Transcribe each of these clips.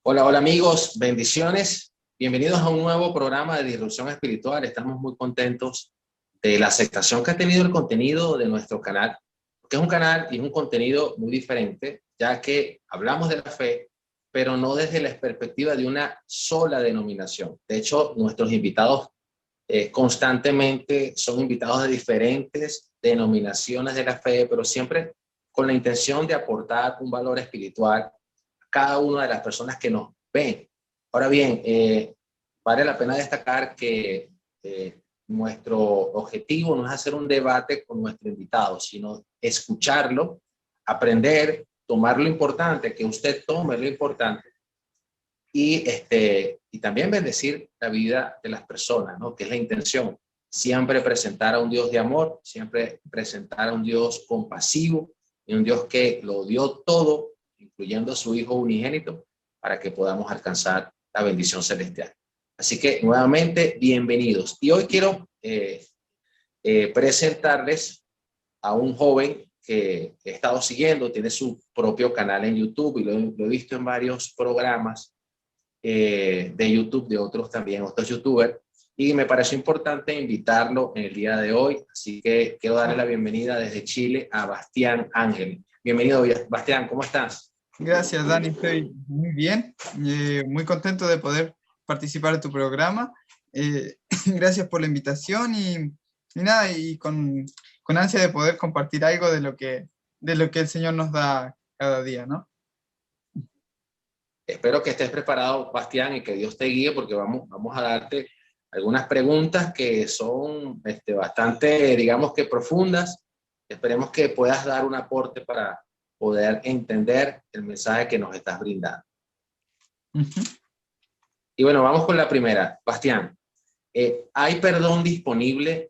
Hola, hola amigos, bendiciones. Bienvenidos a un nuevo programa de Disrupción Espiritual. Estamos muy contentos de la aceptación que ha tenido el contenido de nuestro canal, que es un canal y es un contenido muy diferente, ya que hablamos de la fe, pero no desde la perspectiva de una sola denominación. De hecho, nuestros invitados constantemente son invitados de diferentes denominaciones de la fe, pero siempre con la intención de aportar un valor espiritual a cada una de las personas que nos ven. Ahora bien, vale la pena destacar que nuestro objetivo no es hacer un debate con nuestro invitado, sino escucharlo, aprender, tomar lo importante, que usted tome lo importante y también bendecir la vida de las personas, ¿no? Que es la intención. Siempre presentar a un Dios de amor, siempre presentar a un Dios compasivo y un Dios que lo dio todo, incluyendo a su Hijo unigénito, para que podamos alcanzar la bendición celestial. Así que nuevamente, bienvenidos. Y hoy quiero presentarles a un joven que he estado siguiendo, tiene su propio canal en YouTube y lo he visto en varios programas de YouTube, de otros también, otros youtubers, y me pareció importante invitarlo en el día de hoy, así que quiero darle la bienvenida desde Chile a Bastián Ángel. Bienvenido, Bastián, ¿cómo estás? Gracias, Dani, estoy muy bien, muy contento de poder participar de tu programa. Gracias por la invitación y nada, y con ansia de poder compartir algo de lo que el Señor nos da cada día, ¿no? Espero que estés preparado, Bastián, y que Dios te guíe, porque vamos a darte algunas preguntas que son bastante, digamos que profundas. Esperemos que puedas dar un aporte para poder entender el mensaje que nos estás brindando. Uh-huh. Y bueno, vamos con la primera. Bastián, ¿hay perdón disponible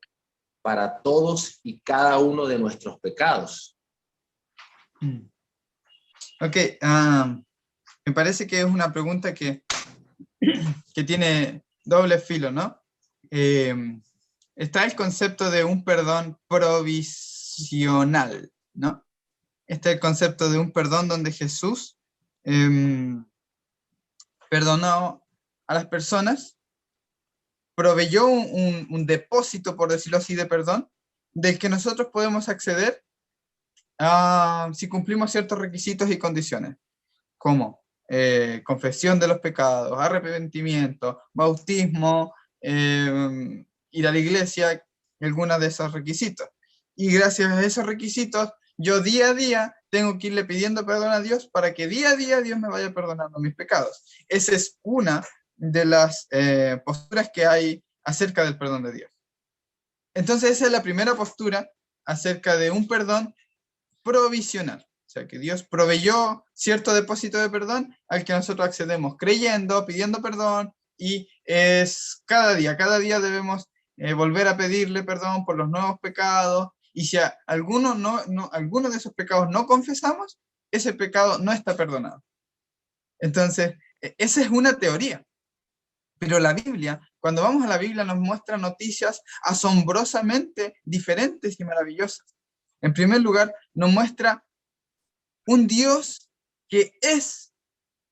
para todos y cada uno de nuestros pecados? Ok, me parece que es una pregunta que tiene doble filo, ¿no? Está el concepto de un perdón provisional, ¿no? Está el concepto de un perdón donde Jesús perdonó a las personas, proveyó un depósito, por decirlo así, de perdón, del que nosotros podemos acceder si cumplimos ciertos requisitos y condiciones, como confesión de los pecados, arrepentimiento, bautismo, ir a la iglesia, algunos de esos requisitos. Y gracias a esos requisitos, yo día a día tengo que irle pidiendo perdón a Dios para que día a día Dios me vaya perdonando mis pecados. Esa es una de las posturas que hay acerca del perdón de Dios. Entonces esa es la primera postura acerca de un perdón provisional. O sea, que Dios proveyó cierto depósito de perdón al que nosotros accedemos creyendo, pidiendo perdón, y es cada día debemos volver a pedirle perdón por los nuevos pecados, y si alguno de esos pecados no confesamos, ese pecado no está perdonado. Entonces, esa es una teoría. Pero la Biblia, cuando vamos a la Biblia, nos muestra noticias asombrosamente diferentes y maravillosas. En primer lugar, nos muestra un Dios que es,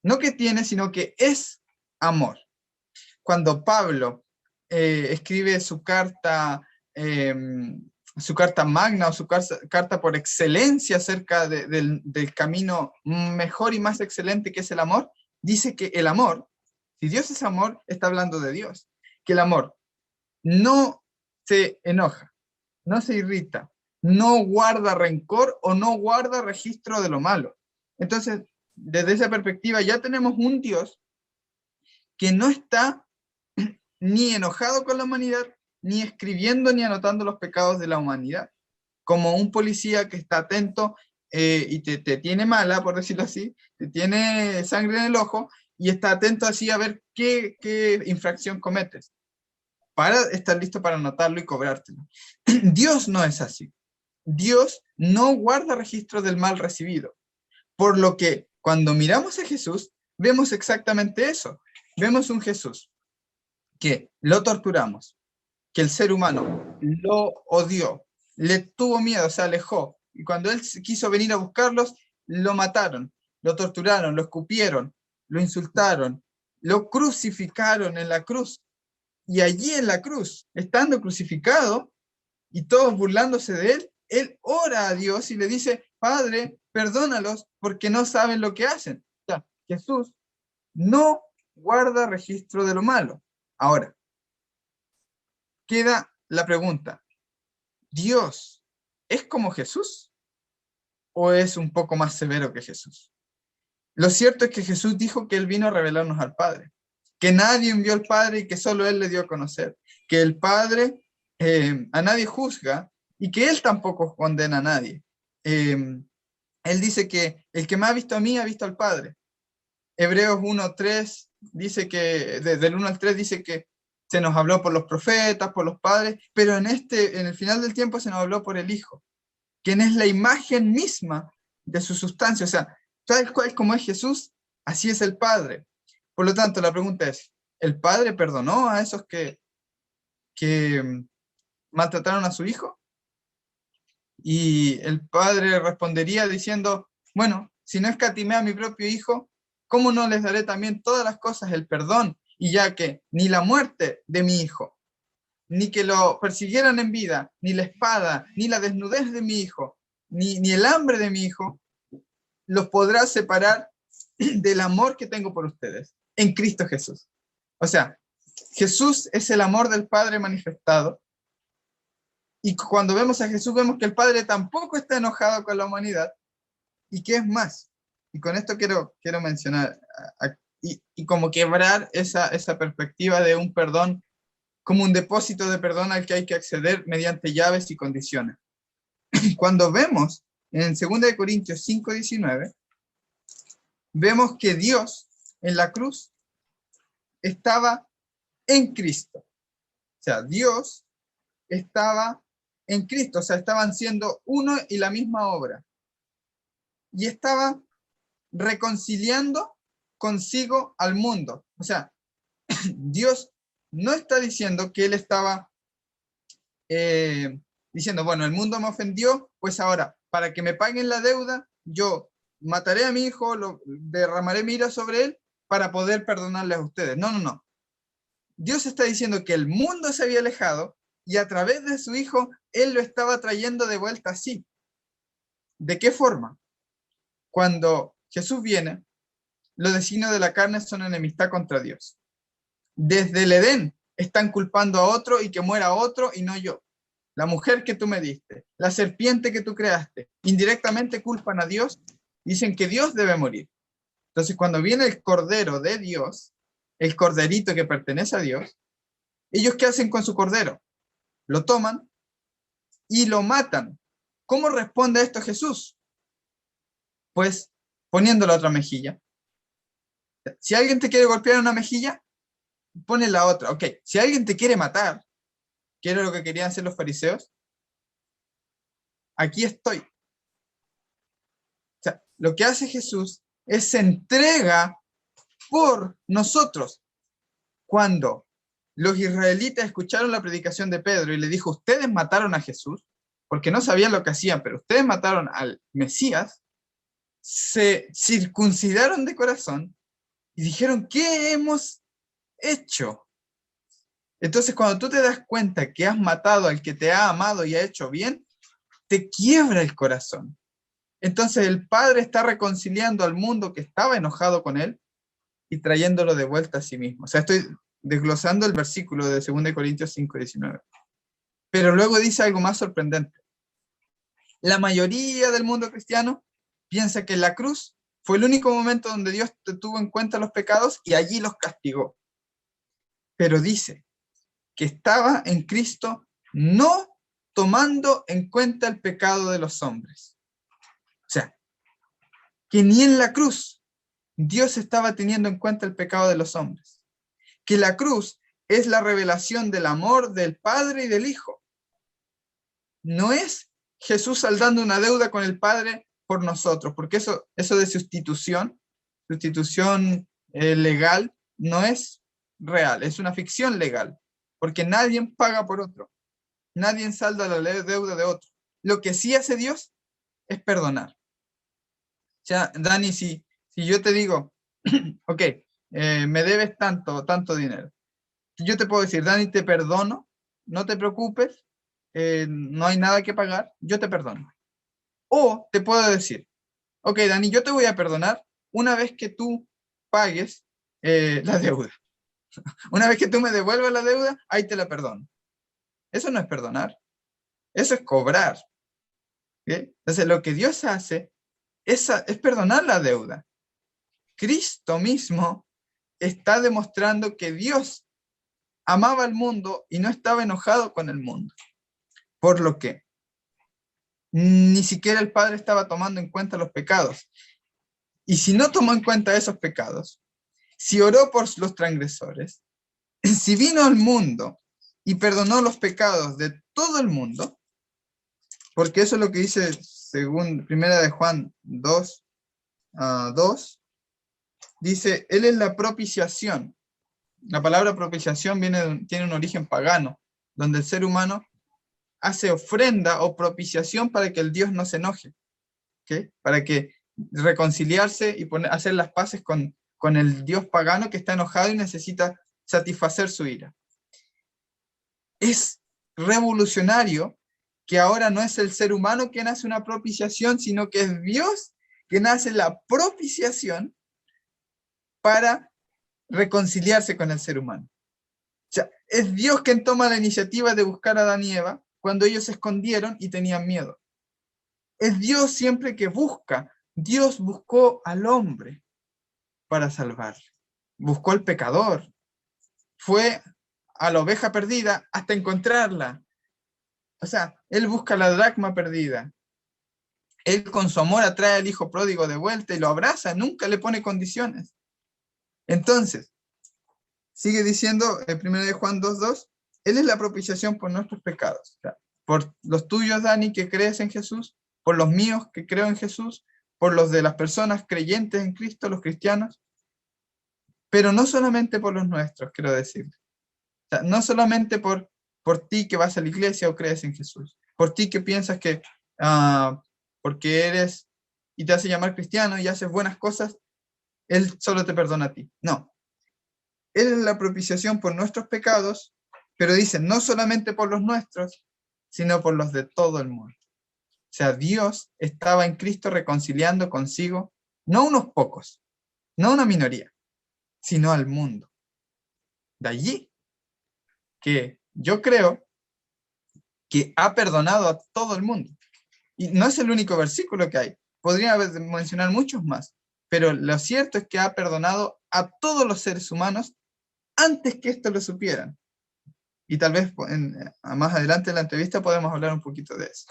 no que tiene, sino que es amor. Cuando Pablo escribe su carta magna o su carta por excelencia acerca del camino mejor y más excelente que es el amor, dice que el amor, si Dios es amor, está hablando de Dios, que el amor no se enoja, no se irrita, no guarda rencor o no guarda registro de lo malo. Entonces, desde esa perspectiva ya tenemos un Dios que no está ni enojado con la humanidad, ni escribiendo ni anotando los pecados de la humanidad, como un policía que está atento y te tiene mala, por decirlo así, te tiene sangre en el ojo y está atento así a ver qué infracción cometes, para estar listo para anotarlo y cobrártelo. Dios no es así. Dios no guarda registro del mal recibido. Por lo que cuando miramos a Jesús, vemos exactamente eso. Vemos un Jesús que lo torturamos, que el ser humano lo odió, le tuvo miedo, se alejó. Y cuando él quiso venir a buscarlos, lo mataron, lo torturaron, lo escupieron, lo insultaron, lo crucificaron en la cruz. Y allí en la cruz, estando crucificado y todos burlándose de él, él ora a Dios y le dice, Padre, perdónalos porque no saben lo que hacen. O sea, Jesús no guarda registro de lo malo. Ahora, queda la pregunta, ¿Dios es como Jesús o es un poco más severo que Jesús? Lo cierto es que Jesús dijo que Él vino a revelarnos al Padre, que nadie envió al Padre y que solo Él le dio a conocer, que el Padre a nadie juzga y que Él tampoco condena a nadie. Él dice que el que me ha visto a mí ha visto al Padre. Hebreos 1:3 dice que, desde el 1 al 3 dice que se nos habló por los profetas, por los padres, pero en el final del tiempo se nos habló por el Hijo, quien es la imagen misma de su sustancia. O sea, tal cual como es Jesús, así es el Padre. Por lo tanto, la pregunta es, ¿el Padre perdonó a esos que maltrataron a su Hijo? Y el Padre respondería diciendo, bueno, si no escatimé a mi propio Hijo, ¿cómo no les daré también todas las cosas el perdón? Y ya que ni la muerte de mi Hijo, ni que lo persiguieran en vida, ni la espada, ni la desnudez de mi Hijo, ni el hambre de mi Hijo, los podrá separar del amor que tengo por ustedes, en Cristo Jesús. O sea, Jesús es el amor del Padre manifestado, y cuando vemos a Jesús vemos que el Padre tampoco está enojado con la humanidad, y que es más, y con esto quiero mencionar, y como quebrar esa perspectiva de un perdón como un depósito de perdón al que hay que acceder mediante llaves y condiciones. Cuando vemos en 2 Corintios 5:19, vemos que Dios en la cruz estaba en Cristo. O sea, Dios estaba en Cristo, o sea, estaban siendo uno y la misma obra. Y estaba reconciliando consigo al mundo. O sea, Dios no está diciendo que Él estaba diciendo, bueno, el mundo me ofendió, pues ahora, para que me paguen la deuda, yo mataré a mi hijo, derramaré mi ira sobre él para poder perdonarles a ustedes. No, no, no. Dios está diciendo que el mundo se había alejado y a través de su hijo, Él lo estaba trayendo de vuelta así. ¿De qué forma? Cuando Jesús viene, los designios de la carne son enemistad contra Dios. Desde el Edén están culpando a otro y que muera otro y no yo. La mujer que tú me diste, la serpiente que tú creaste, indirectamente culpan a Dios, dicen que Dios debe morir. Entonces, cuando viene el Cordero de Dios, el corderito que pertenece a Dios, ¿ellos qué hacen con su cordero? Lo toman y lo matan. ¿Cómo responde a esto Jesús? Pues poniendo la otra mejilla. Si alguien te quiere golpear en una mejilla, pone la otra. Ok, si alguien te quiere matar, que era lo que querían hacer los fariseos, aquí estoy. O sea, lo que hace Jesús es se entrega por nosotros. Cuando los israelitas escucharon la predicación de Pedro y le dijo, ustedes mataron a Jesús, porque no sabían lo que hacían, pero ustedes mataron al Mesías, se circuncidaron de corazón y dijeron, ¿qué hemos hecho? Entonces, cuando tú te das cuenta que has matado al que te ha amado y ha hecho bien, te quiebra el corazón. Entonces, el Padre está reconciliando al mundo que estaba enojado con él y trayéndolo de vuelta a sí mismo. O sea, estoy desglosando el versículo de 2 Corintios 5:19. Pero luego dice algo más sorprendente. La mayoría del mundo cristiano piensa que la cruz fue el único momento donde Dios tuvo en cuenta los pecados y allí los castigó. Pero dice que estaba en Cristo no tomando en cuenta el pecado de los hombres. O sea, que ni en la cruz Dios estaba teniendo en cuenta el pecado de los hombres. Que la cruz es la revelación del amor del Padre y del Hijo. No es Jesús saldando una deuda con el Padre por nosotros, porque eso de sustitución legal, no es real, es una ficción legal, porque nadie paga por otro, nadie salda la deuda de otro. Lo que sí hace Dios es perdonar. O sea, Dani, si yo te digo, ok, me debes tanto dinero. Yo te puedo decir, Dani, te perdono, no te preocupes, no hay nada que pagar, yo te perdono. O te puedo decir, ok, Dani, yo te voy a perdonar una vez que tú pagues la deuda. Una vez que tú me devuelvas la deuda, ahí te la perdono. Eso no es perdonar, eso es cobrar. ¿Sí? Entonces, lo que Dios hace es perdonar la deuda. Cristo mismo está demostrando que Dios amaba al mundo y no estaba enojado con el mundo. Por lo que ni siquiera el Padre estaba tomando en cuenta los pecados. Y si no tomó en cuenta esos pecados, si oró por los transgresores, si vino al mundo y perdonó los pecados de todo el mundo, porque eso es lo que dice según Primera de Juan 2, 2, dice, Él es la propiciación. La palabra propiciación tiene un origen pagano, donde el ser humano hace ofrenda o propiciación para que el Dios no se enoje, ¿okay? Para que reconciliarse y hacer las paces con el Dios pagano que está enojado y necesita satisfacer su ira. Es revolucionario que ahora no es el ser humano quien hace una propiciación, sino que es Dios quien hace la propiciación para reconciliarse con el ser humano. O sea, es Dios quien toma la iniciativa de buscar a Adán y Eva cuando ellos se escondieron y tenían miedo. Es Dios siempre que busca. Dios buscó al hombre para salvarle. Buscó al pecador. Fue a la oveja perdida hasta encontrarla. O sea, Él busca la dracma perdida. Él con su amor atrae al hijo pródigo de vuelta y lo abraza, nunca le pone condiciones. Entonces, sigue diciendo en 1 de Juan 2:2, Él es la propiciación por nuestros pecados. O sea, por los tuyos, Dani, que crees en Jesús, por los míos que creo en Jesús, por los de las personas creyentes en Cristo, los cristianos, pero no solamente por los nuestros, quiero decir. O sea, no solamente por ti que vas a la iglesia o crees en Jesús, por ti que piensas que porque eres y te hace llamar cristiano y haces buenas cosas, Él solo te perdona a ti. No. Él es la propiciación por nuestros pecados, pero dice, no solamente por los nuestros, sino por los de todo el mundo. O sea, Dios estaba en Cristo reconciliando consigo, no unos pocos, no una minoría, sino al mundo. De allí que yo creo que ha perdonado a todo el mundo. Y no es el único versículo que hay. Podría mencionar muchos más, pero lo cierto es que ha perdonado a todos los seres humanos antes que esto lo supieran. Y tal vez más adelante en la entrevista podemos hablar un poquito de eso.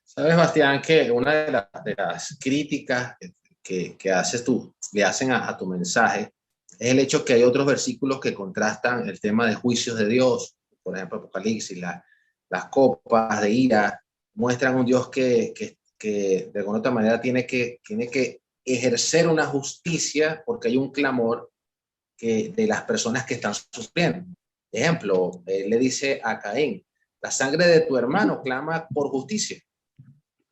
Sabes, Bastián, que una de las críticas que haces tú, le hacen a tu mensaje, es el hecho que hay otros versículos que contrastan el tema de juicios de Dios. Por ejemplo, Apocalipsis, las copas de ira muestran un Dios que de alguna otra manera tiene que ejercer una justicia porque hay un clamor de las personas que están sufriendo. Ejemplo, él le dice a Caín, la sangre de tu hermano clama por justicia.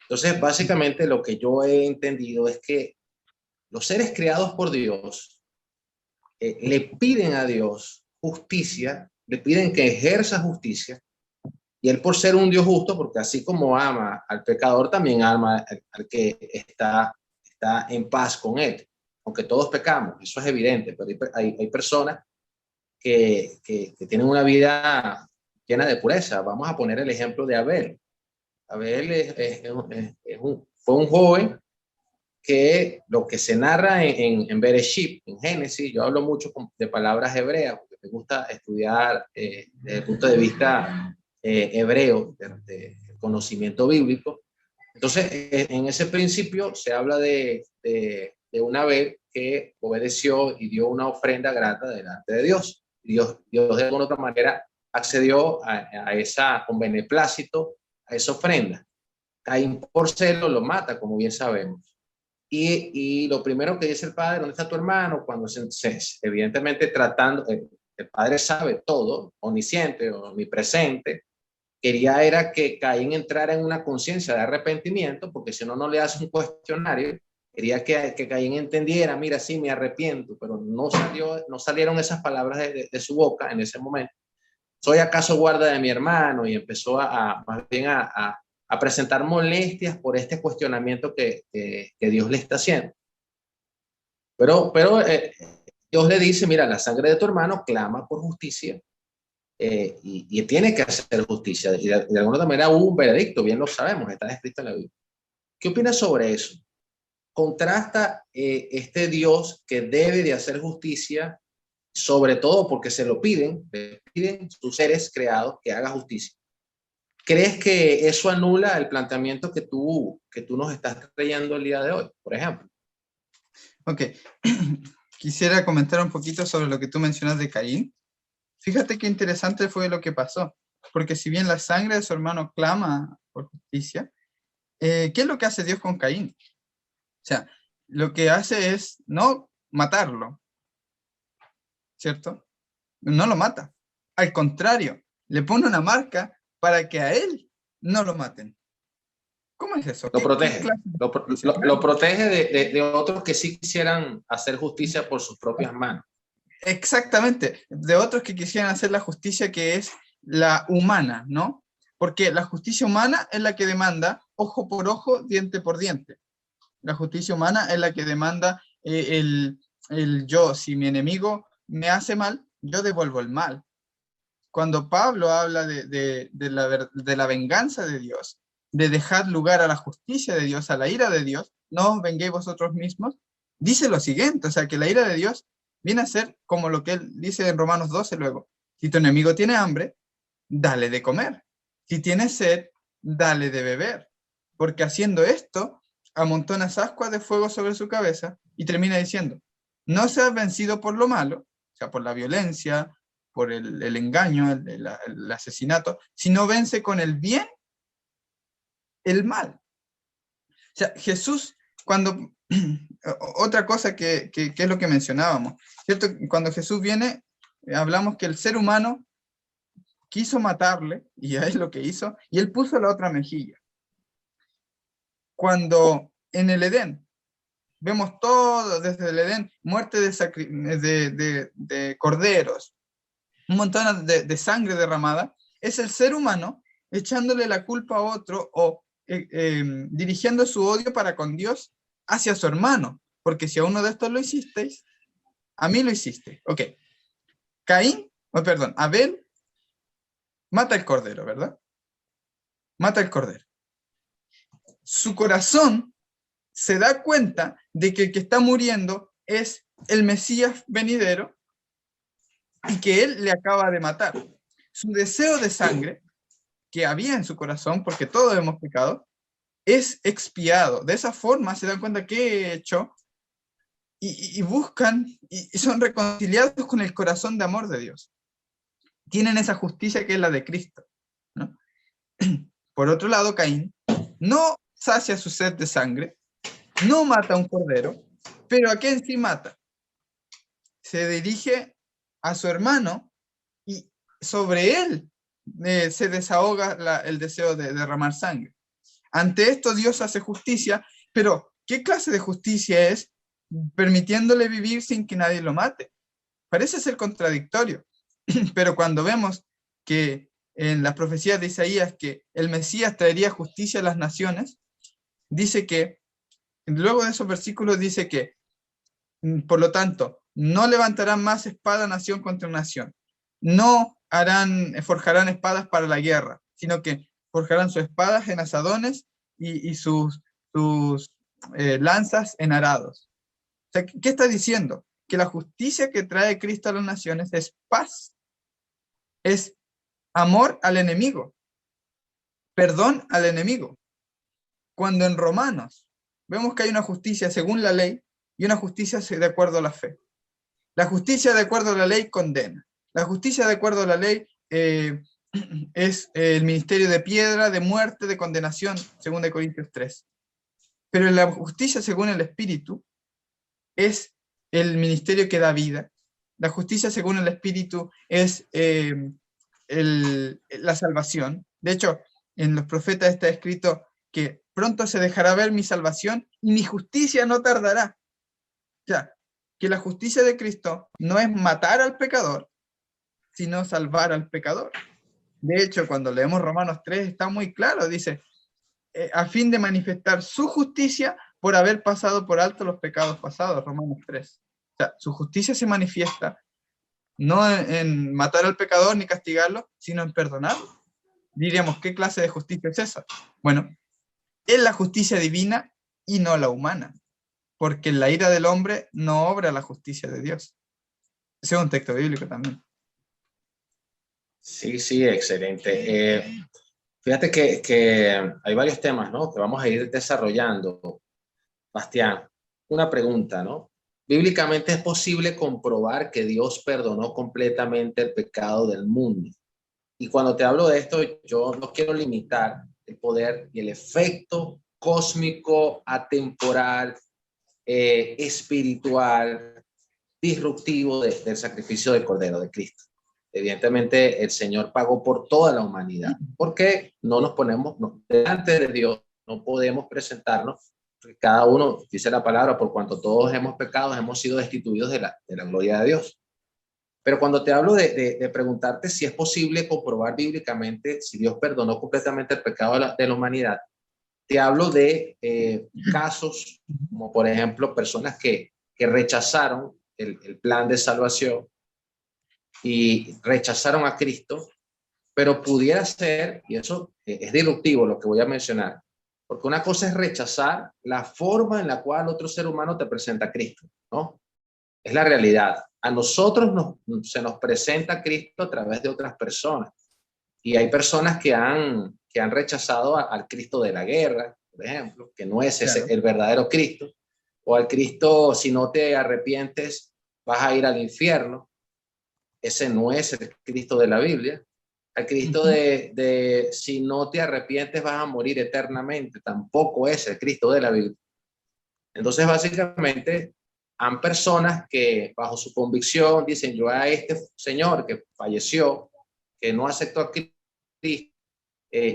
Entonces, básicamente lo que yo he entendido es que los seres creados por Dios le piden a Dios justicia, le piden que ejerza justicia, y él, por ser un Dios justo, porque así como ama al pecador, también ama al que está en paz con él, aunque todos pecamos, eso es evidente, pero hay personas que tienen una vida llena de pureza. Vamos a poner el ejemplo de Abel. Abel fue un joven que lo que se narra en Bereshit, en Génesis, yo hablo mucho de palabras hebreas, porque me gusta estudiar desde el punto de vista hebreo, de conocimiento bíblico. Entonces, en ese principio se habla de un Abel que obedeció y dio una ofrenda grata delante de Dios. Dios de alguna otra manera accedió a esa, con beneplácito, a esa ofrenda. Caín por celo lo mata, como bien sabemos. Y lo primero que dice el padre, ¿dónde está tu hermano? Cuando evidentemente tratando, el padre sabe todo, omnisciente, omnipresente, quería era que Caín entrara en una conciencia de arrepentimiento, porque si no, no le hace un cuestionario Quería que Caín entendiera, mira, sí, me arrepiento, pero no salieron esas palabras de su boca en ese momento. ¿Soy acaso guarda de mi hermano? Y empezó más bien a presentar molestias por este cuestionamiento que Dios le está haciendo. Pero Dios le dice, mira, la sangre de tu hermano clama por justicia, y tiene que hacer justicia. Y de alguna manera hubo un veredicto, bien lo sabemos, está escrito en la Biblia. ¿Qué opinas sobre eso? Contrasta este Dios que debe de hacer justicia, sobre todo porque se lo piden, le piden sus seres creados que haga justicia. ¿Crees que eso anula el planteamiento que tú nos estás trayendo el día de hoy, por ejemplo? Ok, quisiera comentar un poquito sobre lo que tú mencionas de Caín. Fíjate qué interesante fue lo que pasó, porque si bien la sangre de su hermano clama por justicia, ¿qué es lo que hace Dios con Caín? O sea, lo que hace es no matarlo, ¿cierto? No lo mata. Al contrario, le pone una marca para que a él no lo maten. ¿Cómo es eso? Lo protege. Lo protege de otros que sí quisieran hacer justicia por sus propias manos. Exactamente, de otros que quisieran hacer la justicia que es la humana, ¿no? Porque la justicia humana es la que demanda ojo por ojo, diente por diente. La justicia humana es la que demanda yo, si mi enemigo me hace mal, yo devuelvo el mal. Cuando Pablo habla de la venganza de Dios, de dejar lugar a la justicia de Dios, a la ira de Dios, no os venguéis vosotros mismos, dice lo siguiente, o sea, que la ira de Dios viene a ser como lo que él dice en Romanos 12 luego. Si tu enemigo tiene hambre, dale de comer. Si tiene sed, dale de beber. Porque haciendo esto, amontonas ascuas de fuego sobre su cabeza y termina diciendo, no seas vencido por lo malo, o sea, por la violencia, por el engaño, el asesinato, sino vence con el bien el mal. O sea, Jesús, cuando, otra cosa que es lo que mencionábamos, ¿cierto? Cuando Jesús viene, hablamos que el ser humano quiso matarle, y es lo que hizo, y él puso la otra mejilla. Cuando en el Edén, vemos todo desde el Edén, muerte de corderos, un montón de sangre derramada, es el ser humano echándole la culpa a otro o dirigiendo su odio para con Dios hacia su hermano, porque si a uno de estos lo hicisteis, a mí lo hiciste. Ok, Abel mata el cordero, ¿verdad? Mata el cordero. Su corazón se da cuenta de que el que está muriendo es el Mesías venidero y que él le acaba de matar. Su deseo de sangre que había en su corazón, porque todos hemos pecado, es expiado. De esa forma se dan cuenta que he hecho y buscan y son reconciliados con el corazón de amor de Dios. Tienen esa justicia que es la de Cristo, ¿no? Por otro lado, Caín no sacia su sed de sangre, no mata a un cordero, pero ¿a quién sí mata? Se dirige a su hermano y sobre él se desahoga el deseo de derramar sangre. Ante esto Dios hace justicia, pero ¿qué clase de justicia es? Permitiéndole vivir sin que nadie lo mate. Parece ser contradictorio, pero cuando vemos que en las profecías de Isaías que el Mesías traería justicia a las naciones, dice que, luego de esos versículos dice que, por lo tanto, no levantarán más espada nación contra nación, no forjarán espadas para la guerra, sino que forjarán sus espadas en asadones y sus lanzas en arados. O sea, ¿qué está diciendo? Que la justicia que trae Cristo a las naciones es paz, es amor al enemigo, perdón al enemigo. Cuando en Romanos vemos que hay una justicia según la ley y una justicia de acuerdo a la fe. La justicia de acuerdo a la ley condena. La justicia de acuerdo a la ley es el ministerio de piedra, de muerte, de condenación, según de Corintios 3. Pero la justicia según el Espíritu es el ministerio que da vida. La justicia según el Espíritu es la salvación. De hecho, en los profetas está escrito que pronto se dejará ver mi salvación y mi justicia no tardará. O sea, que la justicia de Cristo no es matar al pecador, sino salvar al pecador. De hecho, cuando leemos Romanos 3 está muy claro, dice, a fin de manifestar su justicia por haber pasado por alto los pecados pasados, Romanos 3. O sea, su justicia se manifiesta no en matar al pecador ni castigarlo, sino en perdonarlo. Diríamos, ¿qué clase de justicia es esa? Bueno, es la justicia divina y no la humana, porque en la ira del hombre no obra la justicia de Dios. Ese es un texto bíblico también. Sí, sí, excelente. Fíjate que hay varios temas, ¿no?, que vamos a ir desarrollando. Bastián, una pregunta, ¿no? Bíblicamente es posible comprobar que Dios perdonó completamente el pecado del mundo. Y cuando te hablo de esto, yo no quiero limitar el poder y el efecto cósmico, atemporal, espiritual, disruptivo del sacrificio del Cordero de Cristo. Evidentemente, el Señor pagó por toda la humanidad. ¿Por qué no nos ponemos delante de Dios? No podemos presentarnos. Cada uno, dice la palabra, por cuanto todos hemos pecado, hemos sido destituidos de la gloria de Dios. Pero cuando te hablo de preguntarte si es posible comprobar bíblicamente si Dios perdonó completamente el pecado de la humanidad, te hablo de casos como, por ejemplo, personas que rechazaron el plan de salvación y rechazaron a Cristo, pero pudiera ser, y eso es disruptivo lo que voy a mencionar, porque una cosa es rechazar la forma en la cual otro ser humano te presenta a Cristo, ¿no? Es la realidad. A nosotros se nos presenta Cristo a través de otras personas. Y hay personas que han rechazado al Cristo de la guerra, por ejemplo, que no es ese, el verdadero Cristo, o al Cristo, si no te arrepientes, vas a ir al infierno. Ese no es el Cristo de la Biblia. Al Cristo de si no te arrepientes vas a morir eternamente, tampoco es el Cristo de la Biblia. Entonces, básicamente, han personas que bajo su convicción dicen, yo a este señor que falleció, que no aceptó a Cristo,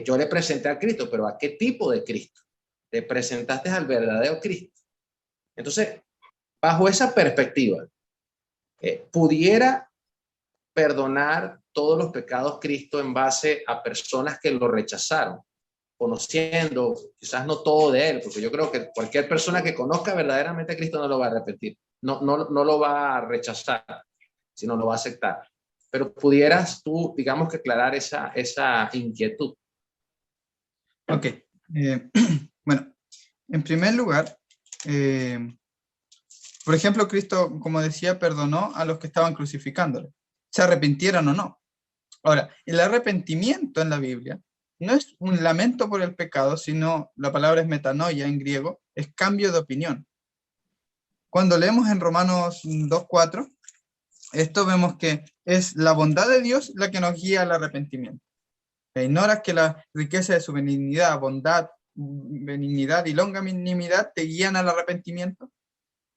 yo le presenté a Cristo, pero ¿a qué tipo de Cristo? Le presentaste al verdadero Cristo. Entonces, bajo esa perspectiva, pudiera perdonar todos los pecados Cristo en base a personas que lo rechazaron, conociendo quizás no todo de él, porque yo creo que cualquier persona que conozca verdaderamente a Cristo no lo va a repetir, no lo va a rechazar, sino lo va a aceptar. Pero pudieras tú, digamos, que aclarar esa inquietud. Ok. Bueno, en primer lugar, por ejemplo, Cristo, como decía, perdonó a los que estaban crucificándole, se arrepintieron o no. Ahora, el arrepentimiento en la Biblia no es un lamento por el pecado, sino, la palabra es metanoia en griego, es cambio de opinión. Cuando leemos en Romanos 2:4, esto vemos que es la bondad de Dios la que nos guía al arrepentimiento. E ignoras que la riqueza de su benignidad, bondad, benignidad y longanimidad te guían al arrepentimiento.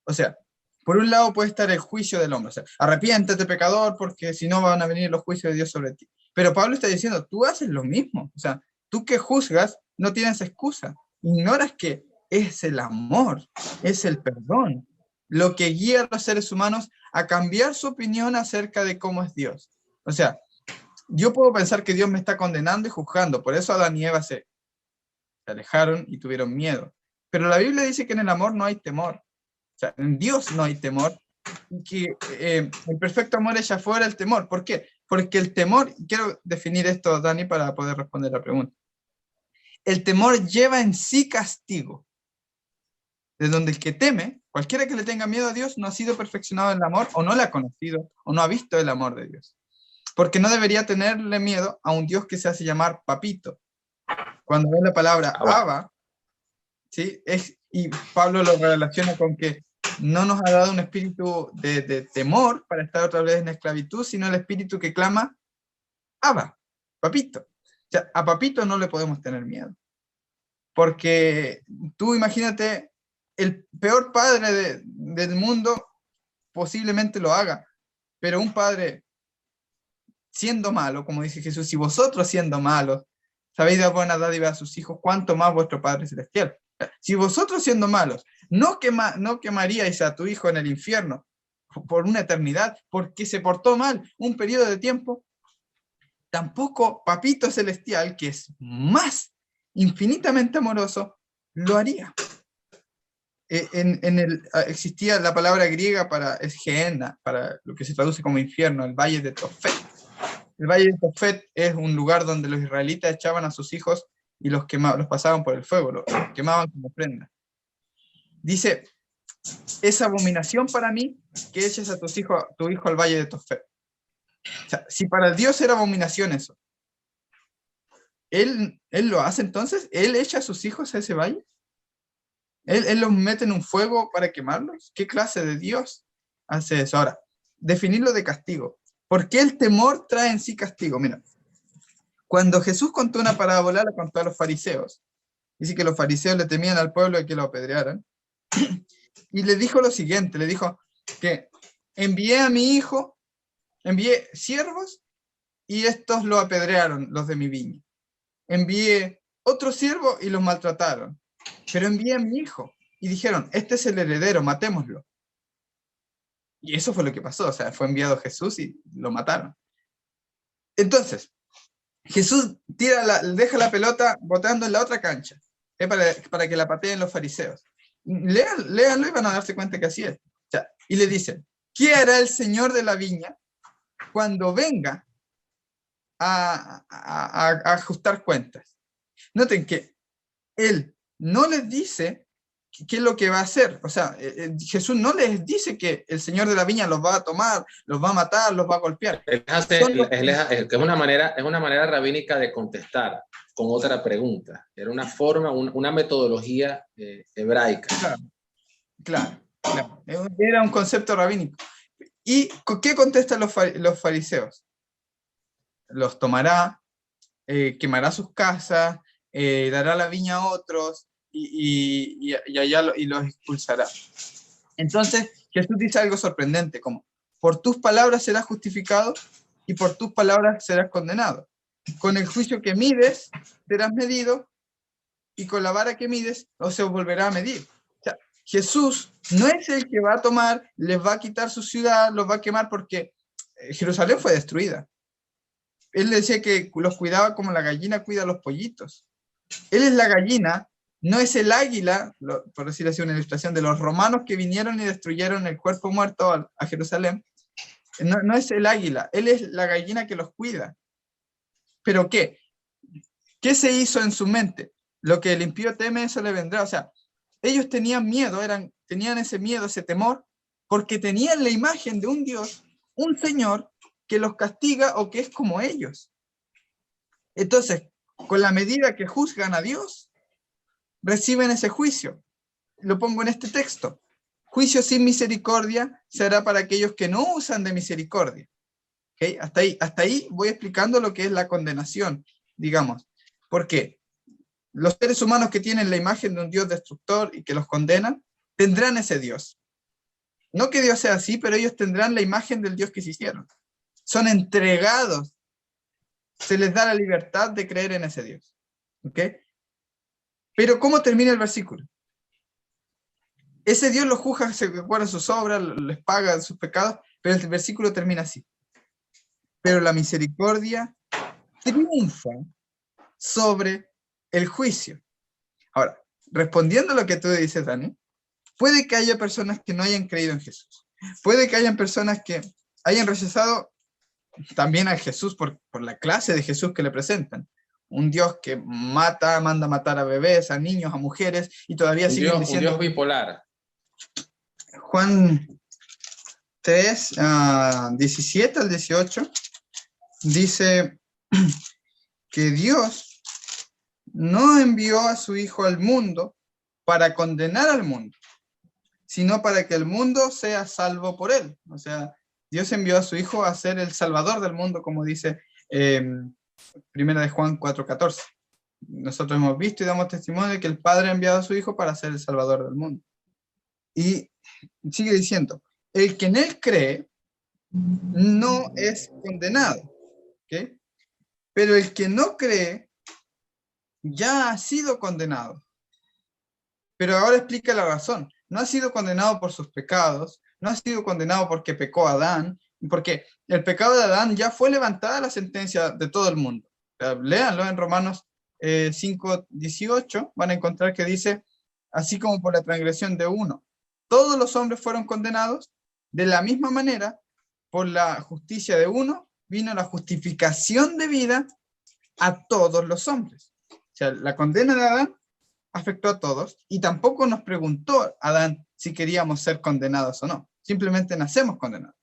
O sea, por un lado puede estar el juicio del hombre, o sea, arrepiéntete pecador porque si no van a venir los juicios de Dios sobre ti. Pero Pablo está diciendo, tú haces lo mismo, o sea, tú que juzgas no tienes excusa, ignoras que es el amor, es el perdón, lo que guía a los seres humanos a cambiar su opinión acerca de cómo es Dios. O sea, yo puedo pensar que Dios me está condenando y juzgando, por eso Adán y Eva se alejaron y tuvieron miedo. Pero la Biblia dice que en el amor no hay temor. O sea, en Dios no hay temor, que el perfecto amor echa fuera el temor. ¿Por qué? Porque el temor, quiero definir esto, Dani, para poder responder la pregunta. El temor lleva en sí castigo, de donde el que teme, cualquiera que le tenga miedo a Dios, no ha sido perfeccionado en el amor, o no le ha conocido, o no ha visto el amor de Dios. Porque no debería tenerle miedo a un Dios que se hace llamar papito. Cuando ve la palabra Abba, ¿sí? Y Pablo lo relaciona con que no nos ha dado un espíritu de temor para estar otra vez en esclavitud, sino el espíritu que clama, Abba, papito. O sea, a papito no le podemos tener miedo. Porque tú imagínate, el peor padre del mundo posiblemente lo haga, pero un padre siendo malo, como dice Jesús, y vosotros siendo malos, sabéis dar buena dádiva a sus hijos, cuánto más vuestro Padre Celestial. Si vosotros siendo malos, no quemaríais a tu hijo en el infierno por una eternidad, porque se portó mal un periodo de tiempo, tampoco Papito Celestial, que es más infinitamente amoroso, lo haría. Existía la palabra griega es Gehenna, para lo que se traduce como infierno, el valle de Tofet. El valle de Tofet es un lugar donde los israelitas echaban a sus hijos y los pasaban por el fuego, los quemaban como prenda. Dice, es abominación para mí que eches a tu hijo al valle de Tofet. O sea, si para Dios era abominación eso, ¿Él lo hace entonces? ¿Él echa a sus hijos a ese valle? ¿Él los mete en un fuego para quemarlos? ¿Qué clase de Dios hace eso? Ahora, definirlo de castigo. ¿Por qué el temor trae en sí castigo? Mira, cuando Jesús contó una parábola, la contó a los fariseos. Dice que los fariseos le temían al pueblo de que lo apedrearan. Y le dijo lo siguiente, le dijo que envié a mi hijo, envié siervos y estos lo apedrearon, los de mi viña. Envié otro siervo y los maltrataron. Pero envié a mi hijo y dijeron, este es el heredero, matémoslo. Y eso fue lo que pasó, o sea, fue enviado Jesús y lo mataron. Entonces, Jesús deja la pelota botando en la otra cancha, para que la pateen los fariseos. Léanlo y van a darse cuenta que así es. O sea, y le dicen, ¿qué hará el Señor de la viña cuando venga a ajustar cuentas? Noten que Él no les dice qué es lo que va a hacer. O sea, Jesús no les dice que el Señor de la viña los va a tomar, los va a matar, los va a golpear. Es una manera rabínica de contestar con otra pregunta. Era una forma, una metodología hebraica. Claro. Era un concepto rabínico. ¿Y qué contestan los fariseos? Los tomará, quemará sus casas, dará la viña a otros y los expulsará. Entonces Jesús dice algo sorprendente, como, por tus palabras serás justificado y por tus palabras serás condenado. Con el juicio que mides serás medido y con la vara que mides no se volverá a medir. O sea, Jesús no es el que va a tomar, les va a quitar su ciudad, los va a quemar porque Jerusalén fue destruida. Él decía que los cuidaba como la gallina cuida a los pollitos. Él es la gallina, no es el águila, por decirlo así, una ilustración de los romanos que vinieron y destruyeron el cuerpo muerto a Jerusalén. No es el águila, él es la gallina que los cuida. ¿Pero qué? ¿Qué se hizo en su mente? Lo que el impío teme, eso le vendrá. O sea, ellos tenían miedo, tenían ese miedo, ese temor, porque tenían la imagen de un Dios, un Señor, que los castiga o que es como ellos. Entonces, con la medida que juzgan a Dios, reciben ese juicio. Lo pongo en este texto. Juicio sin misericordia será para aquellos que no usan de misericordia. ¿Okay? Hasta ahí voy explicando lo que es la condenación, digamos. Porque los seres humanos que tienen la imagen de un Dios destructor y que los condenan, tendrán ese Dios. No que Dios sea así, pero ellos tendrán la imagen del Dios que se hicieron. Son entregados. Se les da la libertad de creer en ese Dios. ¿Ok? Pero ¿cómo termina el versículo? Ese Dios los juzga, se guarda sus obras, les paga sus pecados, pero el versículo termina así. Pero la misericordia triunfa sobre el juicio. Ahora, respondiendo a lo que tú dices, Dani, puede que haya personas que no hayan creído en Jesús. Puede que hayan personas que hayan rechazado también a Jesús por la clase de Jesús que le presentan. Un Dios que manda a matar a bebés, a niños, a mujeres, y todavía siguen diciendo... Un Dios bipolar. Juan 3, 17 al 18, dice que Dios no envió a su Hijo al mundo para condenar al mundo, sino para que el mundo sea salvo por él. O sea, Dios envió a su Hijo a ser el Salvador del mundo, como dice Primera de Juan 4:14. Nosotros hemos visto y damos testimonio de que el Padre ha enviado a su Hijo para ser el Salvador del mundo. Y sigue diciendo, el que en él cree no es condenado, ¿okay? Pero el que no cree ya ha sido condenado. Pero ahora explica la razón. No ha sido condenado por sus pecados, no ha sido condenado porque pecó Adán, porque el pecado de Adán ya fue levantada la sentencia de todo el mundo. Léanlo en Romanos 5:18, van a encontrar que dice, así como por la transgresión de uno, todos los hombres fueron condenados, de la misma manera, por la justicia de uno, vino la justificación de vida a todos los hombres. O sea, la condena de Adán afectó a todos y tampoco nos preguntó Adán si queríamos ser condenados o no. Simplemente nacemos condenados.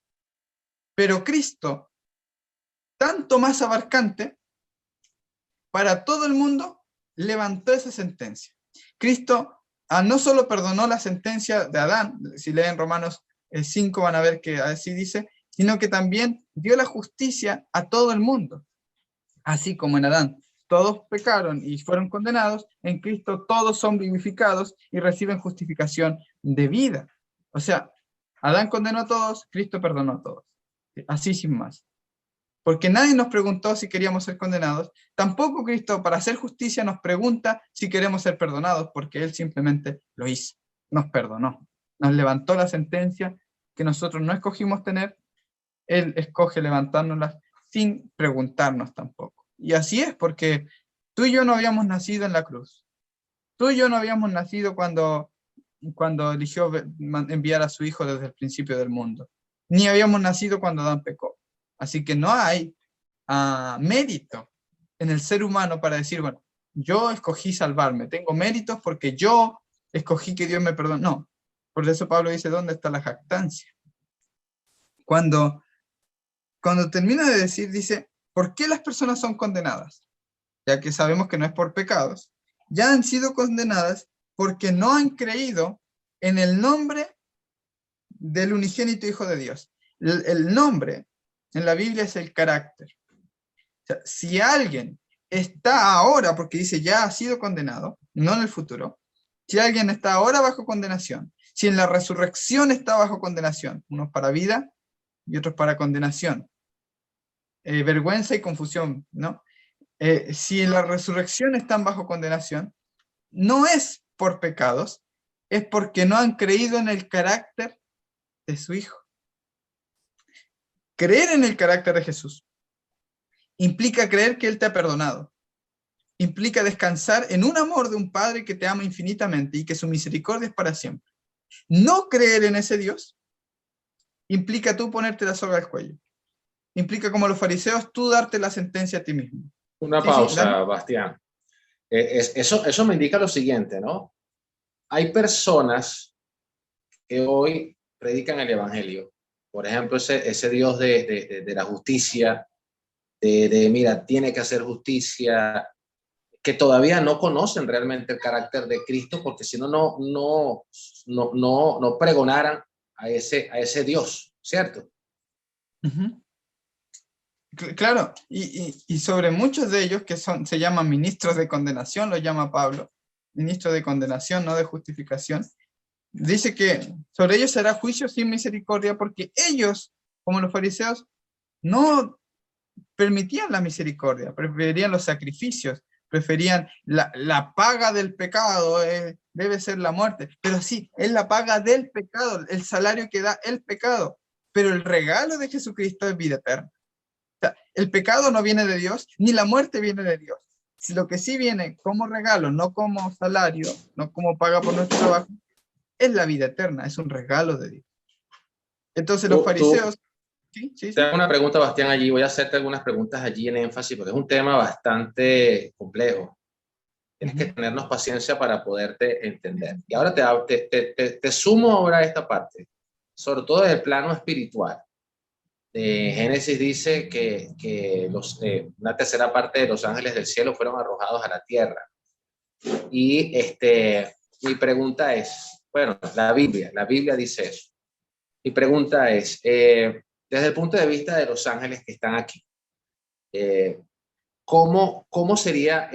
Pero Cristo, tanto más abarcante, para todo el mundo, levantó esa sentencia. Cristo no solo perdonó la sentencia de Adán, si leen Romanos 5 van a ver que así dice, sino que también dio la justicia a todo el mundo. Así como en Adán todos pecaron y fueron condenados, en Cristo todos son vivificados y reciben justificación de vida. O sea, Adán condenó a todos, Cristo perdonó a todos. Así sin más. Porque nadie nos preguntó si queríamos ser condenados. Tampoco Cristo, para hacer justicia, nos pregunta si queremos ser perdonados, porque Él simplemente lo hizo, nos perdonó. Nos levantó la sentencia que nosotros no escogimos tener. Él escoge levantárnosla sin preguntarnos tampoco. Y así es, porque tú y yo no habíamos nacido en la cruz. Tú y yo no habíamos nacido cuando eligió enviar a su Hijo desde el principio del mundo. Ni habíamos nacido cuando Adán pecó. Así que no hay mérito en el ser humano para decir, bueno, yo escogí salvarme, tengo méritos porque yo escogí que Dios me perdone. No, por eso Pablo dice, ¿dónde está la jactancia? Cuando termina de decir, dice, ¿por qué las personas son condenadas? Ya que sabemos que no es por pecados, ya han sido condenadas porque no han creído en el nombre del unigénito Hijo de Dios. El nombre en la Biblia es el carácter. O sea, si alguien está ahora, porque dice ya ha sido condenado, no en el futuro, si alguien está ahora bajo condenación, si en la resurrección está bajo condenación, unos para vida y otros para condenación, vergüenza y confusión, ¿no? Si en la resurrección están bajo condenación, no es por pecados, es porque no han creído en el carácter de su Hijo. Creer en el carácter de Jesús implica creer que Él te ha perdonado. Implica descansar en un amor de un Padre que te ama infinitamente y que su misericordia es para siempre. No creer en ese Dios implica tú ponerte la soga al cuello. Implica, como los fariseos, tú darte la sentencia a ti mismo. Una pausa, Bastián. Eso me indica lo siguiente, ¿no? Hay personas que hoy predican el Evangelio. Por ejemplo, ese Dios de la justicia, mira, tiene que hacer justicia, que todavía no conocen realmente el carácter de Cristo, porque si no, no pregonaran a ese Dios, ¿cierto? Uh-huh. Claro, y sobre muchos de ellos que se llaman ministros de condenación, lo llama Pablo, ministros de condenación, no de justificación, dice que sobre ellos será juicio sin misericordia porque ellos, como los fariseos, no permitían la misericordia, preferían los sacrificios, preferían la paga del pecado, debe ser la muerte, pero sí, es la paga del pecado, el salario que da el pecado, pero el regalo de Jesucristo es vida eterna. O sea, el pecado no viene de Dios, ni la muerte viene de Dios. Lo que sí viene como regalo, no como salario, no como paga por nuestro trabajo, es la vida eterna, es un regalo de Dios. Entonces los fariseos... Sí. Te hago una pregunta, Bastián, allí. Voy a hacerte algunas preguntas allí en énfasis, porque es un tema bastante complejo. Tienes que tenernos paciencia para poderte entender. Y ahora te sumo ahora a esta parte, sobre todo desde el plano espiritual. Génesis dice que una tercera parte de los ángeles del cielo fueron arrojados a la tierra. Y mi pregunta es, bueno, la Biblia dice eso. Mi pregunta es, desde el punto de vista de los ángeles que están aquí, ¿cómo sería,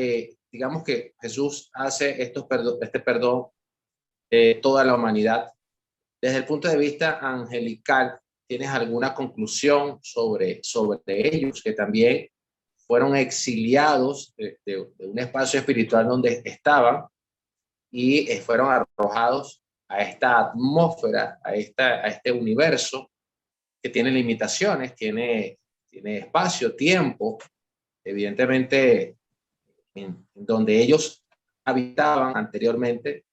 digamos que Jesús hace este perdón toda la humanidad? Desde el punto de vista angelical, ¿tienes alguna conclusión sobre ellos que también fueron exiliados de un espacio espiritual donde estaban y fueron arrojados a esta atmósfera, a este universo que tiene limitaciones, tiene espacio, tiempo, evidentemente, en donde ellos habitaban anteriormente,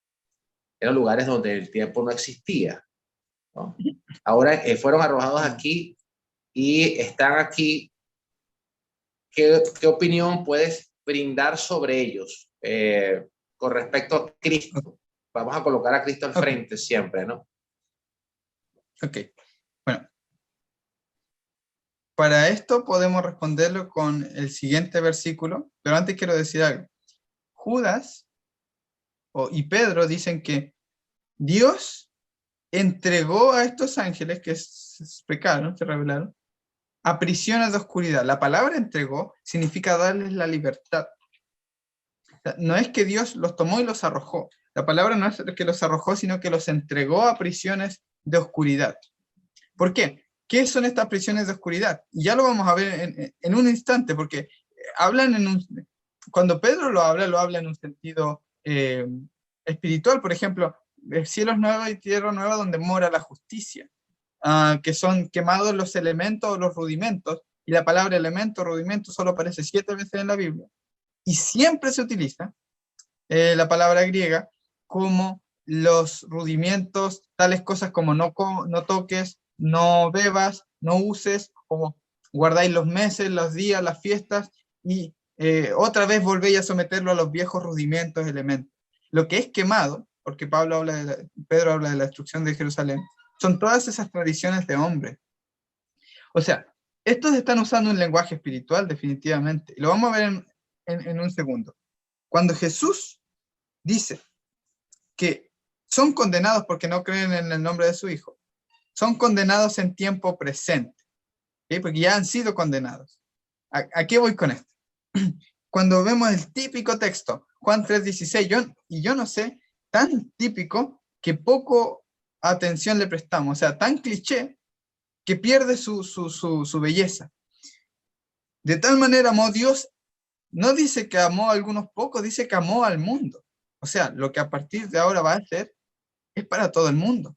eran lugares donde el tiempo no existía, ¿no? Ahora fueron arrojados aquí y están aquí. ¿Qué opinión puedes brindar sobre ellos con respecto a Cristo? Vamos a colocar a Cristo al frente siempre, ¿no? Ok, bueno. Para esto podemos responderlo con el siguiente versículo, pero antes quiero decir algo. Judas y Pedro dicen que Dios entregó a estos ángeles que pecaron, se rebelaron, a prisiones de oscuridad. La palabra entregó significa darles la libertad. O sea, no es que Dios los tomó y los arrojó. La palabra no es que los arrojó, sino que los entregó a prisiones de oscuridad. ¿Por qué? ¿Qué son estas prisiones de oscuridad? Y ya lo vamos a ver en un instante, porque hablan cuando Pedro lo habla en un sentido espiritual. Por ejemplo, cielos nuevos y tierra nueva donde mora la justicia, que son quemados los elementos o los rudimentos, y la palabra elemento, rudimento, solo aparece 7 veces en la Biblia, y siempre se utiliza la palabra griega como los rudimentos, tales cosas como no toques, no bebas, no uses, o guardáis los meses, los días, las fiestas, y otra vez volvéis a someterlo a los viejos rudimentos, elementos. Lo que es quemado, porque Pedro habla de la destrucción de Jerusalén, son todas esas tradiciones de hombres. O sea, estos están usando un lenguaje espiritual definitivamente, y lo vamos a ver en un segundo. Cuando Jesús dice que son condenados porque no creen en el nombre de su Hijo, son condenados en tiempo presente, ¿okay? Porque ya han sido condenados. ¿A qué voy con esto? Cuando vemos el típico texto, Juan 3:16, yo no sé, tan típico que poco atención le prestamos, o sea, tan cliché que pierde su belleza. De tal manera amó Dios, no dice que amó a algunos pocos, dice que amó al mundo. O sea, lo que a partir de ahora va a hacer es para todo el mundo.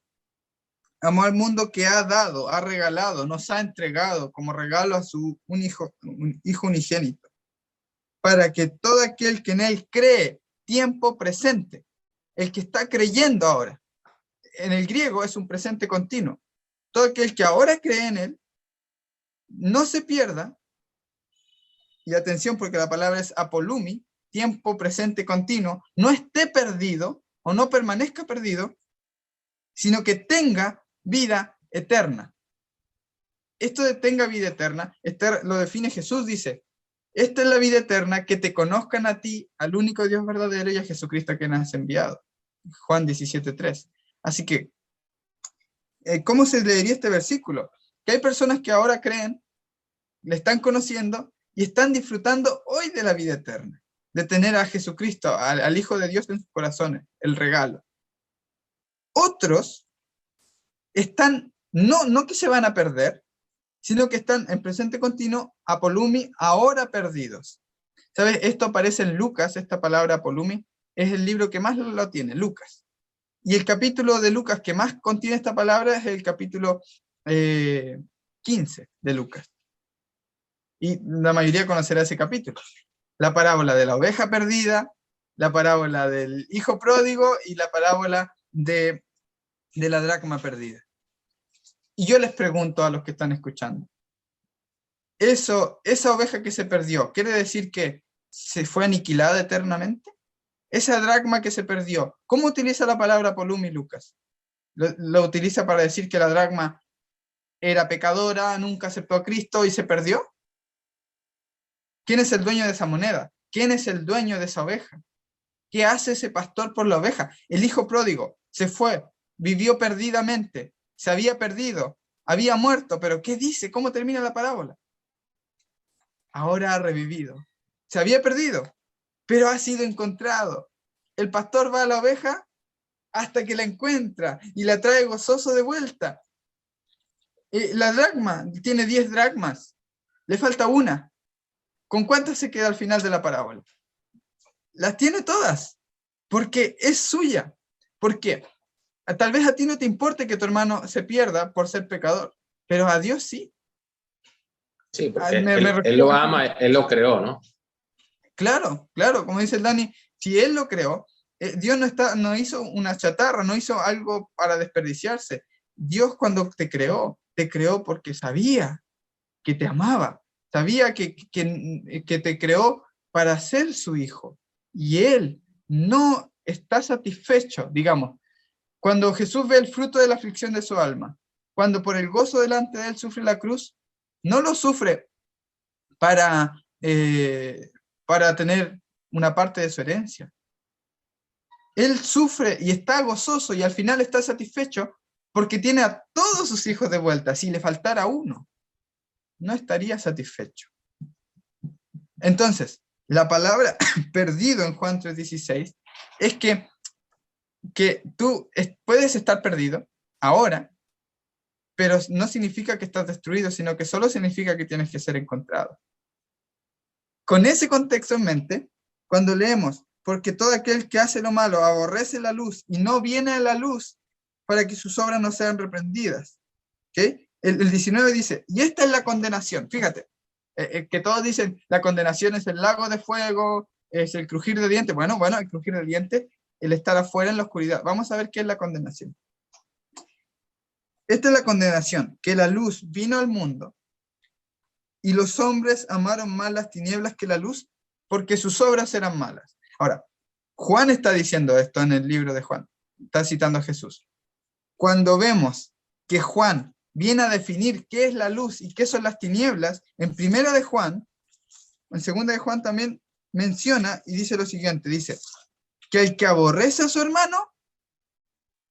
Amó al mundo que ha dado, ha regalado, nos ha entregado como regalo a un hijo unigénito, para que todo aquel que en él cree, tiempo presente, el que está creyendo ahora, en el griego es un presente continuo, todo aquel que ahora cree en él, no se pierda, y atención porque la palabra es apolumi, tiempo presente continuo, no esté perdido o no permanezca perdido, sino que tenga vida eterna. Esto de tenga vida eterna, lo define Jesús, dice, esta es la vida eterna, que te conozcan a ti, al único Dios verdadero, y a Jesucristo que nos has enviado. Juan 17:3. Así que, ¿cómo se leería este versículo? Que hay personas que ahora creen, le están conociendo y están disfrutando hoy de la vida eterna, de tener a Jesucristo, al Hijo de Dios en sus corazones, el regalo. Otros están, no que se van a perder, sino que están en presente continuo, apolumi, ahora perdidos. ¿Sabes? Esto aparece en Lucas, esta palabra apolumi, es el libro que más lo tiene, Lucas. Y el capítulo de Lucas que más contiene esta palabra es el capítulo 15 de Lucas. Y la mayoría conocerá ese capítulo. La parábola de la oveja perdida, la parábola del hijo pródigo y la parábola de la dracma perdida. Y yo les pregunto a los que están escuchando, esa oveja que se perdió, ¿quiere decir que se fue aniquilada eternamente? Esa dracma que se perdió, ¿cómo utiliza la palabra polumi Lucas? ¿Lo utiliza para decir que la dracma era pecadora, nunca aceptó a Cristo y se perdió? ¿Quién es el dueño de esa moneda? ¿Quién es el dueño de esa oveja? ¿Qué hace ese pastor por la oveja? El hijo pródigo se fue, vivió perdidamente, se había perdido, había muerto, pero ¿qué dice? ¿Cómo termina la parábola? Ahora ha revivido. Se había perdido, pero ha sido encontrado. El pastor va a la oveja hasta que la encuentra y la trae gozoso de vuelta. La dracma tiene 10 dracmas, le falta una. ¿Con cuántas se queda al final de la parábola? Las tiene todas, porque es suya. ¿Por qué? Tal vez a ti no te importe que tu hermano se pierda por ser pecador, pero a Dios sí. Sí, porque Me él refiero lo a... ama, él lo creó, ¿no? Claro, claro, como dice el Dani, si Él lo creó, Dios no hizo una chatarra, no hizo algo para desperdiciarse. Dios cuando te creó porque sabía que te amaba, sabía que te creó para ser su hijo. Y Él no está satisfecho, digamos, cuando Jesús ve el fruto de la aflicción de su alma, cuando por el gozo delante de Él sufre la cruz, no lo sufre para, para tener una parte de su herencia. Él sufre y está gozoso y al final está satisfecho porque tiene a todos sus hijos de vuelta. Si le faltara uno, no estaría satisfecho. Entonces, la palabra perdido en Juan 3:16 es que tú puedes estar perdido ahora, pero no significa que estás destruido, sino que solo significa que tienes que ser encontrado. Con ese contexto en mente, cuando leemos, porque todo aquel que hace lo malo aborrece la luz y no viene a la luz para que sus obras no sean reprendidas. ¿Okay? El 19 dice, y esta es la condenación. Fíjate, que todos dicen, la condenación es el lago de fuego, es el crujir de dientes. Bueno, el crujir de dientes, el estar afuera en la oscuridad. Vamos a ver qué es la condenación. Esta es la condenación, que la luz vino al mundo y los hombres amaron más las tinieblas que la luz porque sus obras eran malas. Ahora, Juan está diciendo esto en el libro de Juan, está citando a Jesús. Cuando vemos que Juan viene a definir qué es la luz y qué son las tinieblas, en primera de Juan, en segunda de Juan también menciona y dice lo siguiente, dice que el que aborrece a su hermano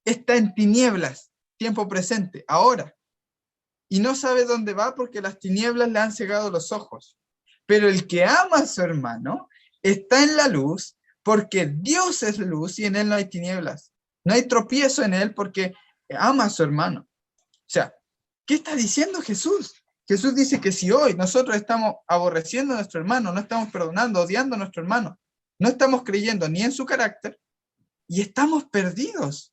está en tinieblas, tiempo presente, ahora, y no sabe dónde va porque las tinieblas le han cegado los ojos. Pero el que ama a su hermano está en la luz porque Dios es luz y en él no hay tinieblas. No hay tropiezo en él porque ama a su hermano. O sea, ¿qué está diciendo Jesús? Jesús dice que si hoy nosotros estamos aborreciendo a nuestro hermano, no estamos perdonando, odiando a nuestro hermano, no estamos creyendo ni en su carácter y estamos perdidos,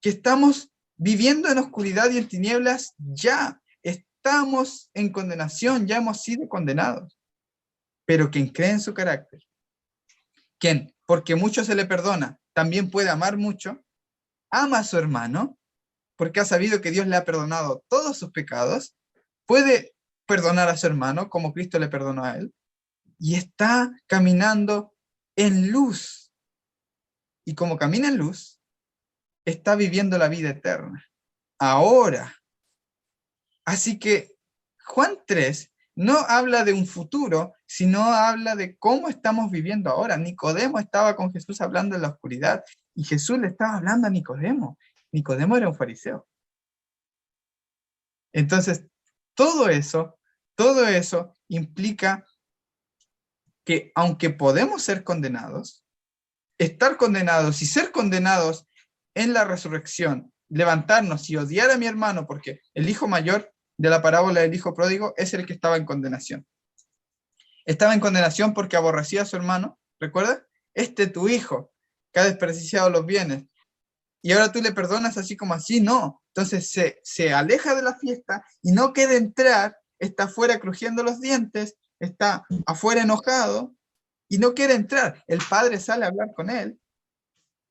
que estamos viviendo en oscuridad y en tinieblas, ya estamos en condenación, ya hemos sido condenados. Pero quien cree en su carácter, quien, porque mucho se le perdona, también puede amar mucho, ama a su hermano, porque ha sabido que Dios le ha perdonado todos sus pecados, puede perdonar a su hermano como Cristo le perdonó a él, y está caminando en luz. Y como camina en luz, está viviendo la vida eterna. Ahora. Así que Juan 3 no habla de un futuro, sino habla de cómo estamos viviendo ahora. Nicodemo estaba con Jesús hablando en la oscuridad y Jesús le estaba hablando a Nicodemo. Nicodemo era un fariseo. Entonces, todo eso implica que aunque podemos ser condenados, estar condenados y ser condenados en la resurrección, levantarnos y odiar a mi hermano, porque el hijo mayor de la parábola del hijo pródigo es el que estaba en condenación. Estaba en condenación porque aborrecía a su hermano, ¿recuerdas? Tu hijo, que ha desperdiciado los bienes, y ahora tú le perdonas así como así, no. Entonces se aleja de la fiesta y no quiere entrar, está afuera crujiendo los dientes, está afuera enojado y no quiere entrar. El padre sale a hablar con él,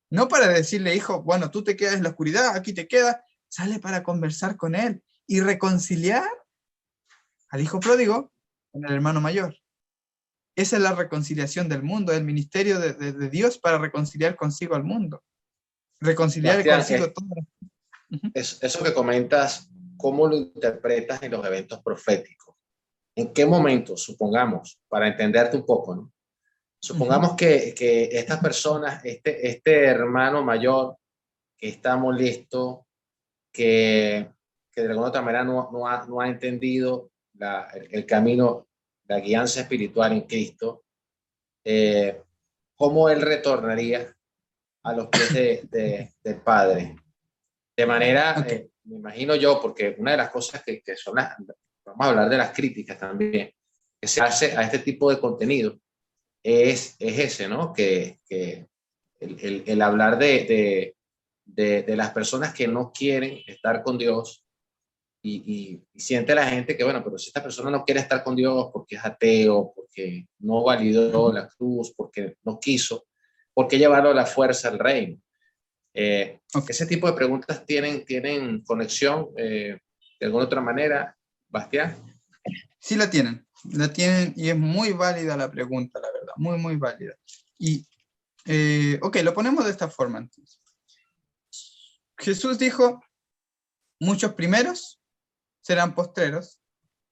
no para decirle, hijo, bueno, tú te quedas en la oscuridad, aquí te quedas, sale para conversar con él y reconciliar al hijo pródigo con el hermano mayor. Esa es la reconciliación del mundo, el ministerio de Dios para reconciliar consigo al mundo. Reconciliar Sebastián, consigo todo. eso que comentas, ¿cómo lo interpretas en los eventos proféticos? ¿En qué momento, supongamos, para entenderte un poco, ¿no? Supongamos que estas personas, este hermano mayor que está molesto, que de alguna otra manera no ha entendido el camino, la guianza espiritual en Cristo, ¿cómo él retornaría a los pies del Padre? De manera, Okay. me imagino yo, porque una de las cosas que son vamos a hablar de las críticas también, que se hace a este tipo de contenido es ese, ¿no? Que el hablar de las personas que no quieren estar con Dios y siente la gente que, bueno, pero si esta persona no quiere estar con Dios porque es ateo, porque no validó la cruz, porque no quiso, ¿por qué llevarlo a la fuerza al reino? Ok. Ese tipo de preguntas tienen conexión de alguna otra manera, Bastián. Sí la tienen y es muy válida la pregunta, la verdad, muy, muy válida. Y, ok, lo ponemos de esta forma entonces. Jesús dijo, muchos primeros serán postreros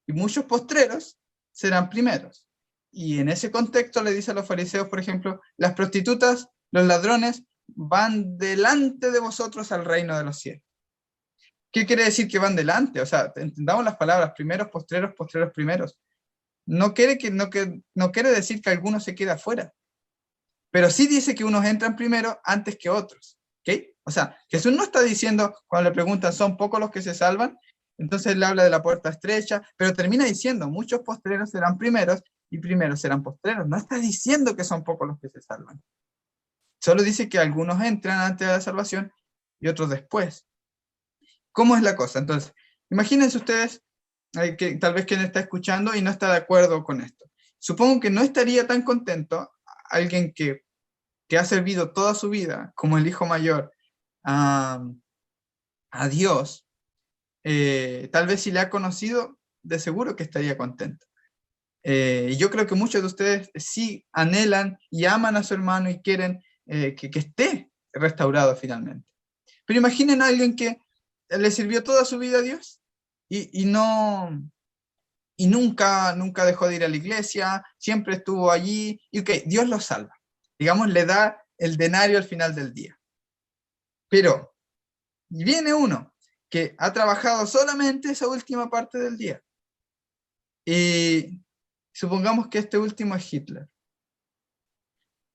y muchos postreros serán primeros. Y en ese contexto le dice a los fariseos, por ejemplo, las prostitutas, los ladrones van delante de vosotros al reino de los cielos. ¿Qué quiere decir que van delante? O sea, entendamos las palabras, primeros, postreros, postreros, primeros. No quiere decir que alguno se quede afuera, pero sí dice que unos entran primero antes que otros. ¿Ok? O sea, Jesús no está diciendo, cuando le preguntan, ¿son pocos los que se salvan? Entonces él habla de la puerta estrecha, pero termina diciendo, muchos postreros serán primeros y primeros serán postreros. No está diciendo que son pocos los que se salvan. Solo dice que algunos entran antes de la salvación y otros después. ¿Cómo es la cosa? Entonces, imagínense ustedes, que tal vez quien está escuchando y no está de acuerdo con esto. Supongo que no estaría tan contento alguien que ha servido toda su vida como el hijo mayor a Dios. Tal vez si le ha conocido, de seguro que estaría contento. Y yo creo que muchos de ustedes sí anhelan y aman a su hermano y quieren que esté restaurado finalmente. Pero imaginen a alguien que le sirvió toda su vida a Dios y nunca dejó de ir a la iglesia, siempre estuvo allí, y ok, Dios lo salva. Digamos, le da el denario al final del día. Pero viene uno que ha trabajado solamente esa última parte del día. Y supongamos que este último es Hitler.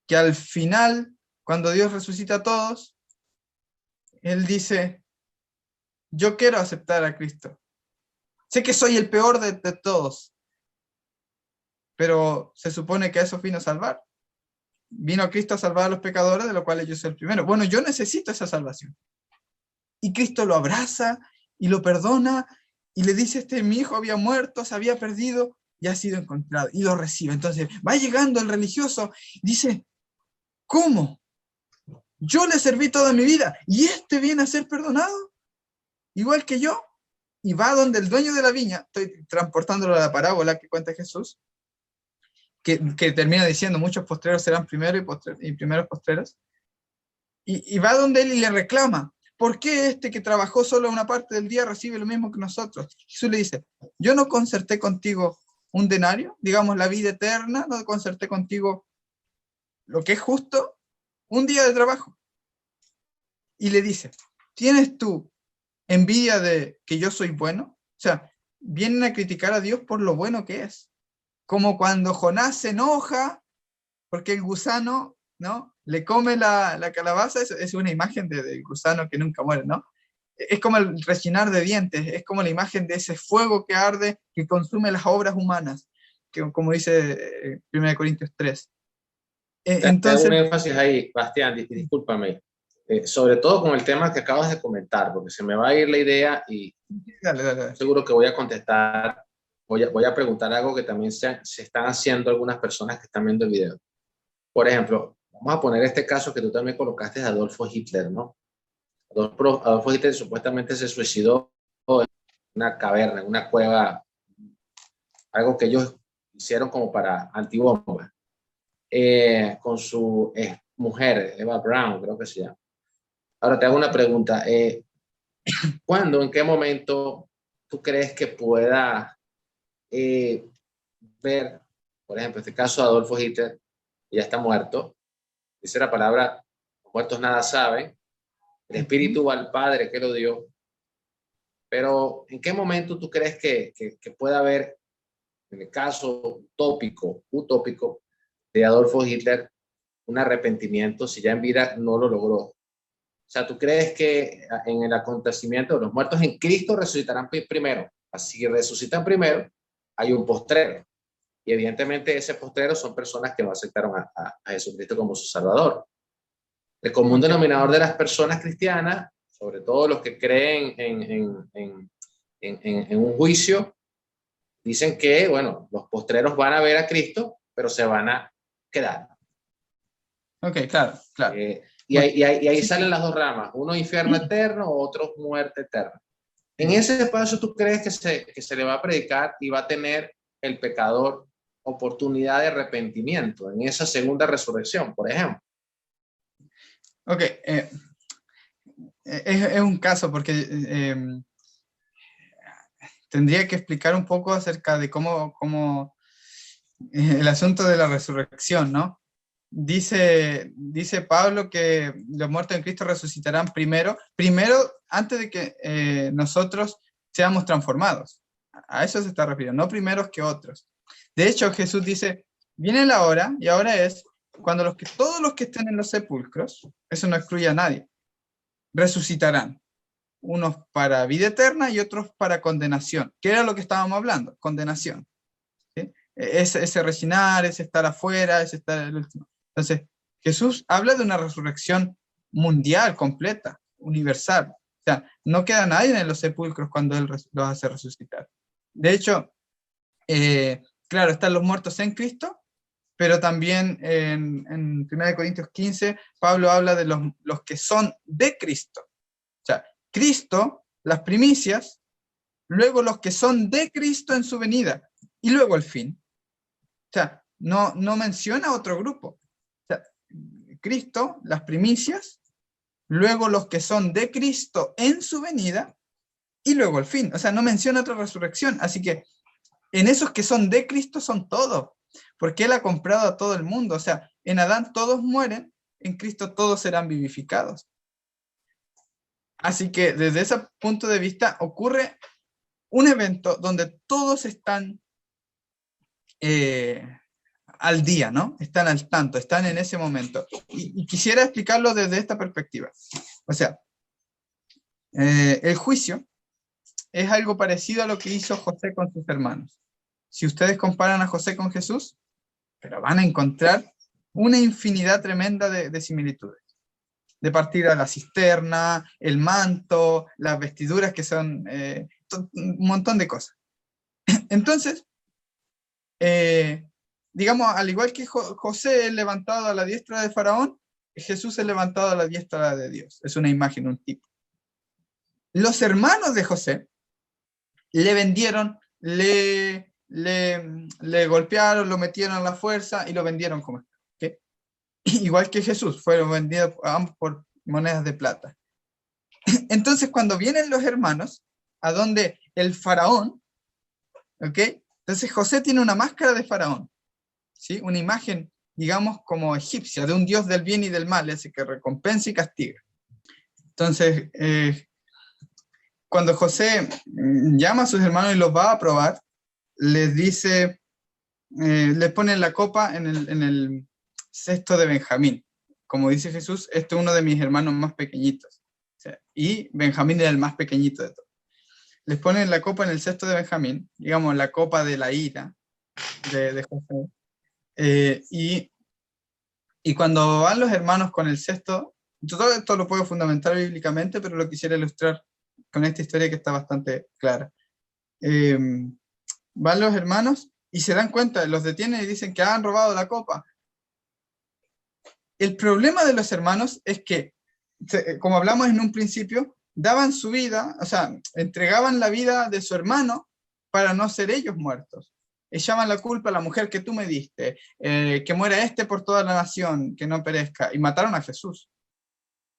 Que al final, cuando Dios resucita a todos, Él dice, yo quiero aceptar a Cristo. Sé que soy el peor de todos, pero se supone que a eso vino a salvar. Vino a Cristo a salvar a los pecadores, de los cuales yo soy el primero. Bueno, yo necesito esa salvación. Y Cristo lo abraza y lo perdona y le dice, mi hijo había muerto, se había perdido y ha sido encontrado. Y lo recibe. Entonces va llegando el religioso y dice, ¿cómo? Yo le serví toda mi vida y este viene a ser perdonado, igual que yo. Y va donde el dueño de la viña, estoy transportándolo a la parábola que cuenta Jesús, que termina diciendo, muchos postreros serán primeros y primeros postreros. Y va donde él y le reclama, ¿por qué este que trabajó solo una parte del día recibe lo mismo que nosotros? Jesús le dice, yo no concerté contigo un denario, digamos la vida eterna, no concerté contigo lo que es justo, un día de trabajo. Y le dice, ¿tienes tú envidia de que yo soy bueno? O sea, vienen a criticar a Dios por lo bueno que es. Como cuando Jonás se enoja porque el gusano, ¿no? Le come la calabaza, es una imagen del gusano que nunca muere, ¿no? Es como el rechinar de dientes, es como la imagen de ese fuego que arde, que consume las obras humanas, que, como dice 1 Corintios 3. Te hago Entonces, un énfasis ahí, Bastián, discúlpame, sobre todo con el tema que acabas de comentar, porque se me va a ir la idea y dale. seguro que voy a contestar, voy a preguntar algo que también se están haciendo algunas personas que están viendo el video. Por ejemplo, vamos a poner este caso que tú también colocaste de Adolfo Hitler, ¿no? Adolfo Hitler supuestamente se suicidó en una caverna, en una cueva, algo que ellos hicieron como para antibomba, con su mujer, Eva Brown, creo que se llama. Ahora te hago una pregunta. ¿Cuándo, en qué momento tú crees que pueda ver, por ejemplo, este caso de Adolfo Hitler, ya está muerto, dice la palabra, los muertos nada saben, el espíritu va al Padre que lo dio, pero ¿en qué momento tú crees que pueda haber, en el caso utópico de Adolfo Hitler, un arrepentimiento si ya en vida no lo logró? O sea, ¿tú crees que en el acontecimiento de los muertos en Cristo resucitarán primero? Así que resucitan primero, hay un postrero. Y evidentemente ese postrero son personas que no aceptaron a Jesucristo como su Salvador. El común denominador de las personas cristianas, sobre todo los que creen en un juicio, dicen que, bueno, los postreros van a ver a Cristo, pero se van a quedar. Ok, claro, claro. Y ahí salen las dos ramas, uno infierno eterno, otro muerte eterna. En ese espacio, ¿tú crees que se le va a predicar y va a tener el pecador oportunidad de arrepentimiento en esa segunda resurrección, por ejemplo? Ok, es un caso porque tendría que explicar un poco acerca de cómo el asunto de la resurrección, ¿no? Dice Pablo que los muertos en Cristo resucitarán primero antes de que nosotros seamos transformados. A eso se está refiriendo, no primeros que otros. De hecho, Jesús dice, viene la hora, y ahora es cuando todos los que estén en los sepulcros, eso no excluye a nadie, resucitarán. Unos para vida eterna y otros para condenación. ¿Qué era lo que estábamos hablando? Condenación. ¿Sí? Ese resinar, ese estar afuera, ese estar el último. Entonces, Jesús habla de una resurrección mundial, completa, universal. O sea, no queda nadie en los sepulcros cuando Él los hace resucitar. De hecho, claro, están los muertos en Cristo, pero también en 1 Corintios 15, Pablo habla de los que son de Cristo. O sea, Cristo, las primicias, luego los que son de Cristo en su venida, y luego el fin. O sea, no menciona otro grupo. O sea, Cristo, las primicias, luego los que son de Cristo en su venida, y luego el fin. O sea, no menciona otra resurrección. Así que en esos que son de Cristo son todos, porque Él ha comprado a todo el mundo. O sea, en Adán todos mueren, en Cristo todos serán vivificados. Así que desde ese punto de vista ocurre un evento donde todos están al día, ¿no? Están al tanto, están en ese momento. Y quisiera explicarlo desde esta perspectiva. O sea, el juicio es algo parecido a lo que hizo José con sus hermanos. Si ustedes comparan a José con Jesús, pero van a encontrar una infinidad tremenda de similitudes. De partir a la cisterna, el manto, las vestiduras que son un montón de cosas. Entonces, digamos, al igual que José es levantado a la diestra de Faraón, Jesús es levantado a la diestra de Dios. Es una imagen, un tipo. Los hermanos de José le vendieron, le golpearon, lo metieron a la fuerza y lo vendieron como ¿okay? Igual que Jesús, fueron vendidos ambos por monedas de plata. Entonces, cuando vienen los hermanos, a donde el faraón, ¿ok? Entonces José tiene una máscara de faraón, ¿sí? Una imagen, digamos, como egipcia, de un dios del bien y del mal, ese que recompensa y castiga. Entonces, cuando José llama a sus hermanos y los va a probar, les dice, les pone la copa en el cesto de Benjamín. Como dice Jesús, este es uno de mis hermanos más pequeñitos. O sea, y Benjamín era el más pequeñito de todos. Les ponen la copa en el cesto de Benjamín, digamos, la copa de la ira de José. Y cuando van los hermanos con el cesto, todo esto lo puedo fundamentar bíblicamente, pero lo quisiera ilustrar con esta historia que está bastante clara. Van los hermanos y se dan cuenta, los detienen y dicen que han robado la copa. El problema de los hermanos es que, como hablamos en un principio, daban su vida, o sea, entregaban la vida de su hermano para no ser ellos muertos. Echaban la culpa a la mujer que tú me diste, que muera este por toda la nación, que no perezca, y mataron a Jesús.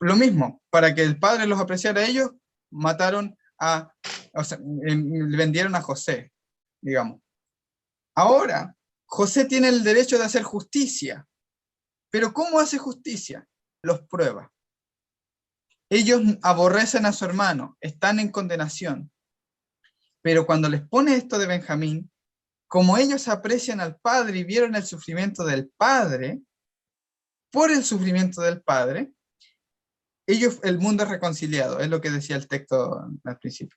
Lo mismo, para que el Padre los apreciara a ellos, mataron o sea, le vendieron a José, digamos. Ahora, José tiene el derecho de hacer justicia, pero ¿cómo hace justicia? Los prueba. Ellos aborrecen a su hermano, están en condenación, pero cuando les pone esto de Benjamín, como ellos aprecian al Padre y vieron el sufrimiento del Padre, por el sufrimiento del Padre, el mundo es reconciliado, es lo que decía el texto al principio.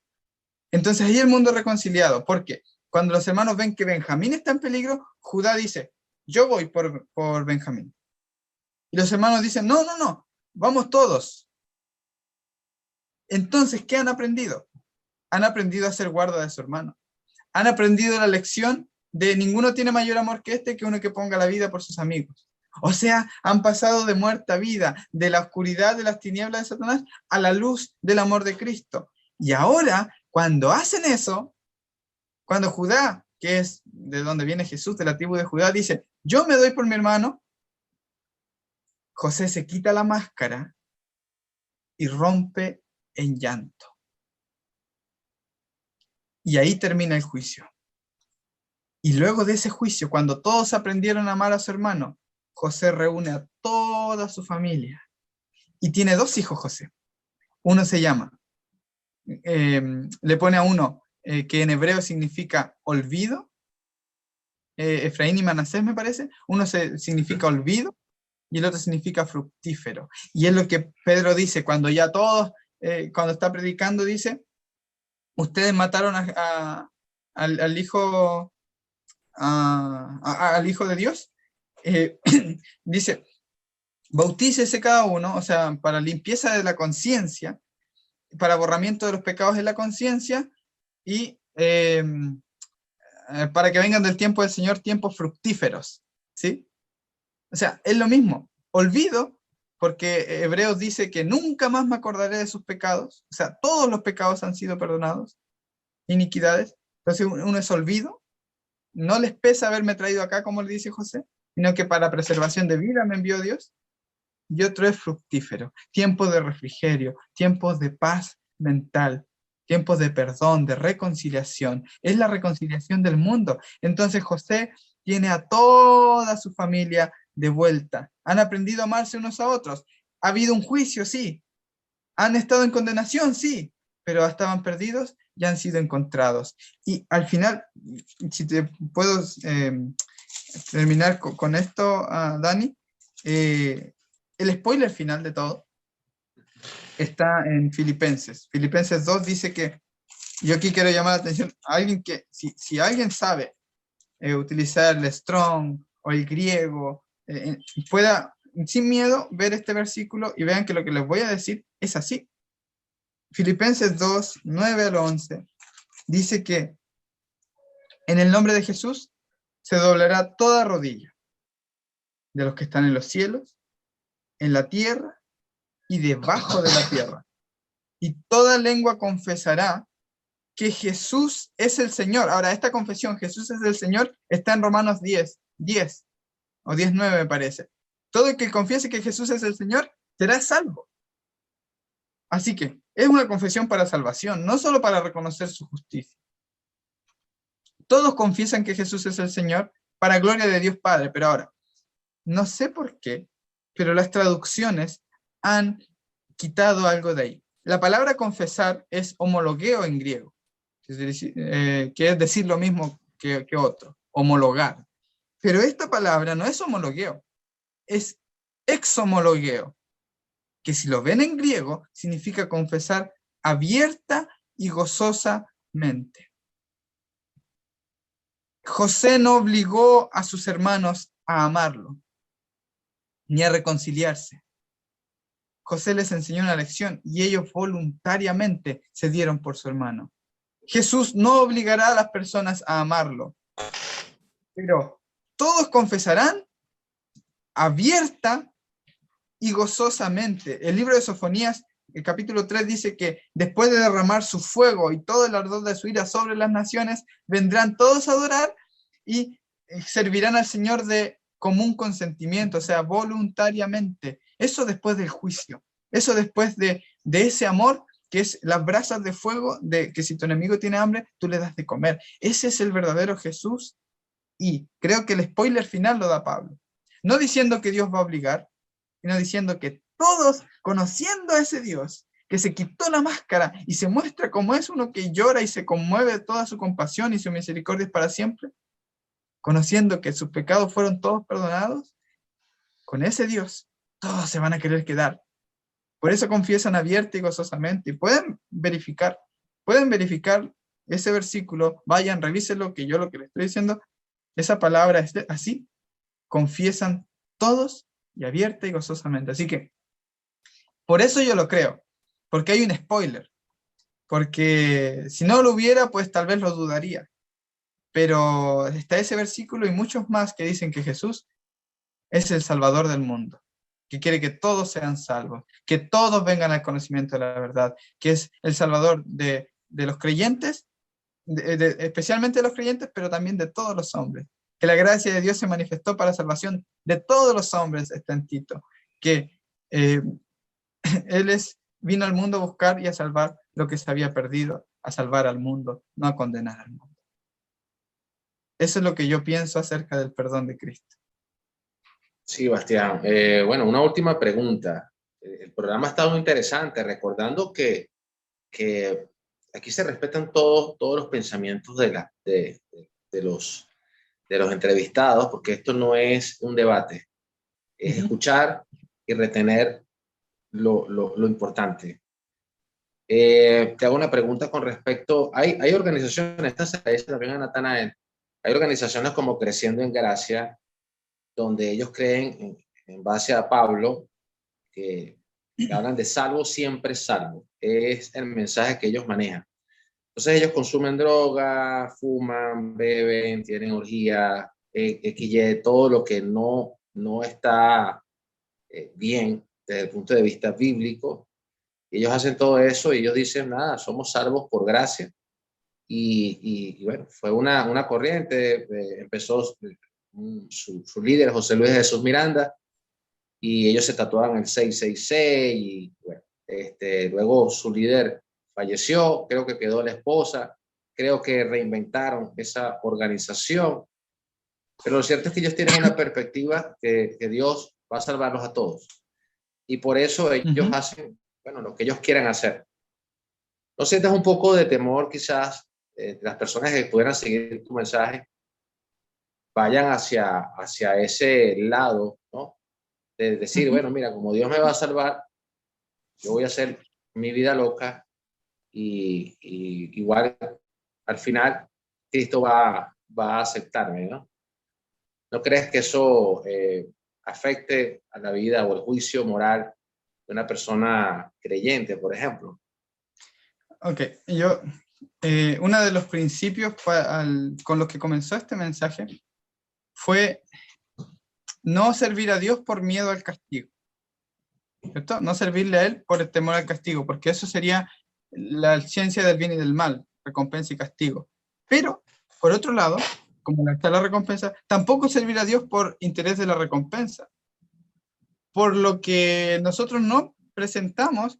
Entonces ahí el mundo es reconciliado, ¿por qué? cuando los hermanos ven que Benjamín está en peligro, Judá dice, yo voy por Benjamín. Y los hermanos dicen, no, no, no, vamos todos. Entonces, ¿qué han aprendido? Han aprendido a ser guarda de su hermano. Han aprendido la lección de ninguno tiene mayor amor que este, que uno que ponga la vida por sus amigos. O sea, han pasado de muerte a vida, de la oscuridad de las tinieblas de Satanás a la luz del amor de Cristo. Y ahora, cuando hacen eso, cuando Judá, que es de donde viene Jesús, de la tribu de Judá, dice, yo me doy por mi hermano, José se quita la máscara y rompe en llanto. Y ahí termina el juicio. Y luego de ese juicio, cuando todos aprendieron a amar a su hermano, José reúne a toda su familia. Y tiene 2 hijos José. Uno se llama, le pone a uno que en hebreo significa olvido, Efraín y Manasés me parece. Uno significa olvido y el otro significa fructífero. Y es lo que Pedro dice cuando ya todos, cuando está predicando, dice, ustedes mataron al hijo al Hijo de Dios, dice, bautícese cada uno, o sea, para limpieza de la conciencia, para borramiento de los pecados de la conciencia, y para que vengan del tiempo del Señor tiempos fructíferos, ¿sí? O sea, es lo mismo, olvido, porque Hebreos dice que nunca más me acordaré de sus pecados, o sea, todos los pecados han sido perdonados, iniquidades, entonces uno es olvido, no les pesa haberme traído acá, como le dice José, sino que para preservación de vida me envió Dios. Y otro es fructífero, tiempos de refrigerio, tiempos de paz mental, tiempos de perdón, de reconciliación. Es la reconciliación del mundo. Entonces José tiene a toda su familia de vuelta. Han aprendido a amarse unos a otros. Ha habido un juicio, sí. Han estado en condenación, sí, pero estaban perdidos y han sido encontrados. Y al final, si te puedo terminar con esto, Dani, el spoiler final de todo está en Filipenses. Filipenses 2 dice que, yo aquí quiero llamar la atención a alguien que, si alguien sabe utilizar el Strong o el griego, pueda sin miedo ver este versículo y vean que lo que les voy a decir es así. Filipenses 2, 9 al 11, dice que en el nombre de Jesús se doblará toda rodilla de los que están en los cielos, en la tierra y debajo de la tierra. Y toda lengua confesará que Jesús es el Señor. Ahora, esta confesión, Jesús es el Señor, está en Romanos 10 o 10:9 me parece. Todo el que confiese que Jesús es el Señor será salvo. Así que es una confesión para salvación, no solo para reconocer su justicia. Todos confiesan que Jesús es el Señor para gloria de Dios Padre, pero ahora, no sé por qué, pero las traducciones han quitado algo de ahí. La palabra confesar es homologueo en griego, que es decir lo mismo que otro, homologar. Pero esta palabra no es homologueo, es exhomologueo, que si lo ven en griego, significa confesar abierta y gozosamente. José no obligó a sus hermanos a amarlo, ni a reconciliarse. José les enseñó una lección y ellos voluntariamente se dieron por su hermano. Jesús no obligará a las personas a amarlo, pero todos confesarán abierta y gozosamente. El libro de Sofonías, el capítulo 3, dice que después de derramar su fuego y todo el ardor de su ira sobre las naciones, vendrán todos a adorar y servirán al Señor de común consentimiento, o sea, voluntariamente. Eso después del juicio, eso después de ese amor que es las brasas de fuego, de que si tu enemigo tiene hambre, tú le das de comer. Ese es el verdadero Jesús, y creo que el spoiler final lo da Pablo. No diciendo que Dios va a obligar, sino diciendo que todos, conociendo a ese Dios, que se quitó la máscara y se muestra como es uno que llora y se conmueve toda su compasión y su misericordia es para siempre, conociendo que sus pecados fueron todos perdonados, con ese Dios, todos se van a querer quedar. Por eso confiesan abierta y gozosamente. Y pueden verificar ese versículo, vayan, revísenlo, que yo lo que les estoy diciendo, esa palabra es así, confiesan todos y abierta y gozosamente. Así que, por eso yo lo creo, porque hay un spoiler, porque si no lo hubiera, pues tal vez lo dudaría. Pero está ese versículo y muchos más que dicen que Jesús es el Salvador del mundo, que quiere que todos sean salvos, que todos vengan al conocimiento de la verdad, que es el Salvador de los creyentes, especialmente de los creyentes, pero también de todos los hombres. Que la gracia de Dios se manifestó para la salvación de todos los hombres, está en Tito, que Él vino al mundo a buscar y a salvar lo que se había perdido, a salvar al mundo, no a condenar al mundo. Eso es lo que yo pienso acerca del perdón de Cristo. Sí, Bastián. Bueno, una última pregunta. El programa ha estado muy interesante, recordando que aquí se respetan todos los pensamientos de los entrevistados, porque esto no es un debate, es escuchar y retener lo importante. Te hago una pregunta con respecto, hay organizaciones, esta se la dice también a Natanael, hay organizaciones como Creciendo en Gracia, donde ellos creen, en base a Pablo, que hablan de salvo siempre salvo, es el mensaje que ellos manejan. Entonces ellos consumen droga, fuman, beben, tienen orgía, XY, todo lo que no está bien desde el punto de vista bíblico. Ellos hacen todo eso y ellos dicen, nada, somos salvos por gracia. Y bueno, fue una corriente, empezó su líder, José Luis Jesús Miranda, y ellos se tatuaban el 666 y bueno, luego su líder falleció, creo que quedó la esposa, creo que reinventaron esa organización, pero lo cierto es que ellos tienen una perspectiva que Dios va a salvarlos a todos y por eso ellos hacen, bueno, lo que ellos quieran hacer. ¿No sientes un poco de temor quizás las personas que pudieran seguir tu mensaje vayan hacia ese lado, ¿no? De decir, bueno, mira, como Dios me va a salvar, yo voy a hacer mi vida loca y igual al final Cristo va a aceptarme, ¿no? ¿No crees que eso afecte a la vida o el juicio moral de una persona creyente, por ejemplo? Ok, uno de los principios con los que comenzó este mensaje fue no servir a Dios por miedo al castigo, ¿cierto? No servirle a Él por el temor al castigo, porque eso sería la ciencia del bien y del mal, recompensa y castigo. Pero, por otro lado, como está la recompensa, tampoco servir a Dios por interés de la recompensa. Por lo que nosotros no presentamos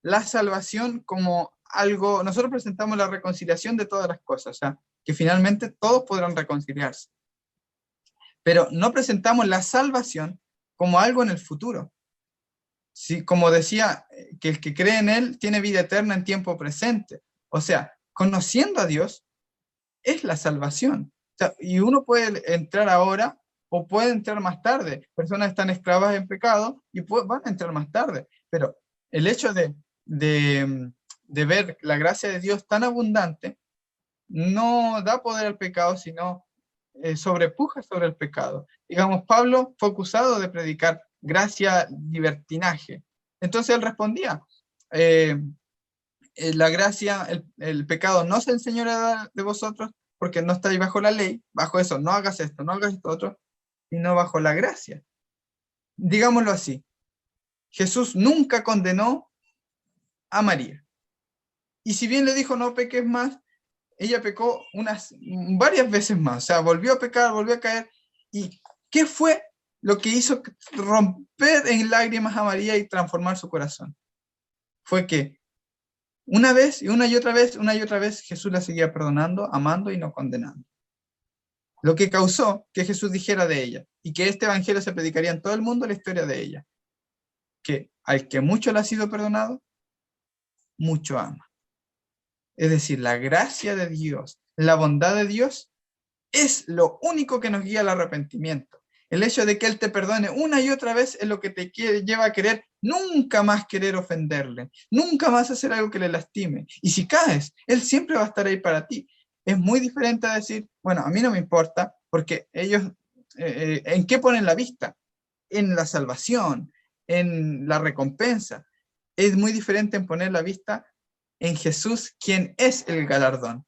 la salvación como algo, nosotros presentamos la reconciliación de todas las cosas, o sea, que finalmente todos podrán reconciliarse. Pero no presentamos la salvación como algo en el futuro. Sí, como decía, que el que cree en Él tiene vida eterna en tiempo presente. O sea, conociendo a Dios es la salvación. O sea, y uno puede entrar ahora o puede entrar más tarde. Personas están esclavas en pecado y van a entrar más tarde. Pero el hecho de ver la gracia de Dios tan abundante no da poder al pecado, sino sobrepuja sobre el pecado. Digamos, Pablo fue acusado de predicar gracia, libertinaje. Entonces él respondía, la gracia, el pecado no se enseñoreará de vosotros porque no estáis bajo la ley, bajo eso, no hagas esto, no hagas esto otro, sino bajo la gracia. Digámoslo así, Jesús nunca condenó a María. Y si bien le dijo no peques más, ella pecó varias veces más, o sea, volvió a pecar, volvió a caer. ¿Y qué fue lo que hizo romper en lágrimas a María y transformar su corazón? Fue que una vez y una y otra vez, Jesús la seguía perdonando, amando y no condenando. Lo que causó que Jesús dijera de ella y que este evangelio se predicaría en todo el mundo, la historia de ella, que al que mucho le ha sido perdonado, mucho ama. Es decir, la gracia de Dios, la bondad de Dios es lo único que nos guía al arrepentimiento. El hecho de que Él te perdone una y otra vez es lo que te lleva a querer nunca más querer ofenderle, nunca más hacer algo que le lastime. Y si caes, Él siempre va a estar ahí para ti. Es muy diferente a decir, bueno, a mí no me importa, porque ellos, ¿en qué ponen la vista? En la salvación, en la recompensa. Es muy diferente en poner la vista en Jesús, quien es el galardón,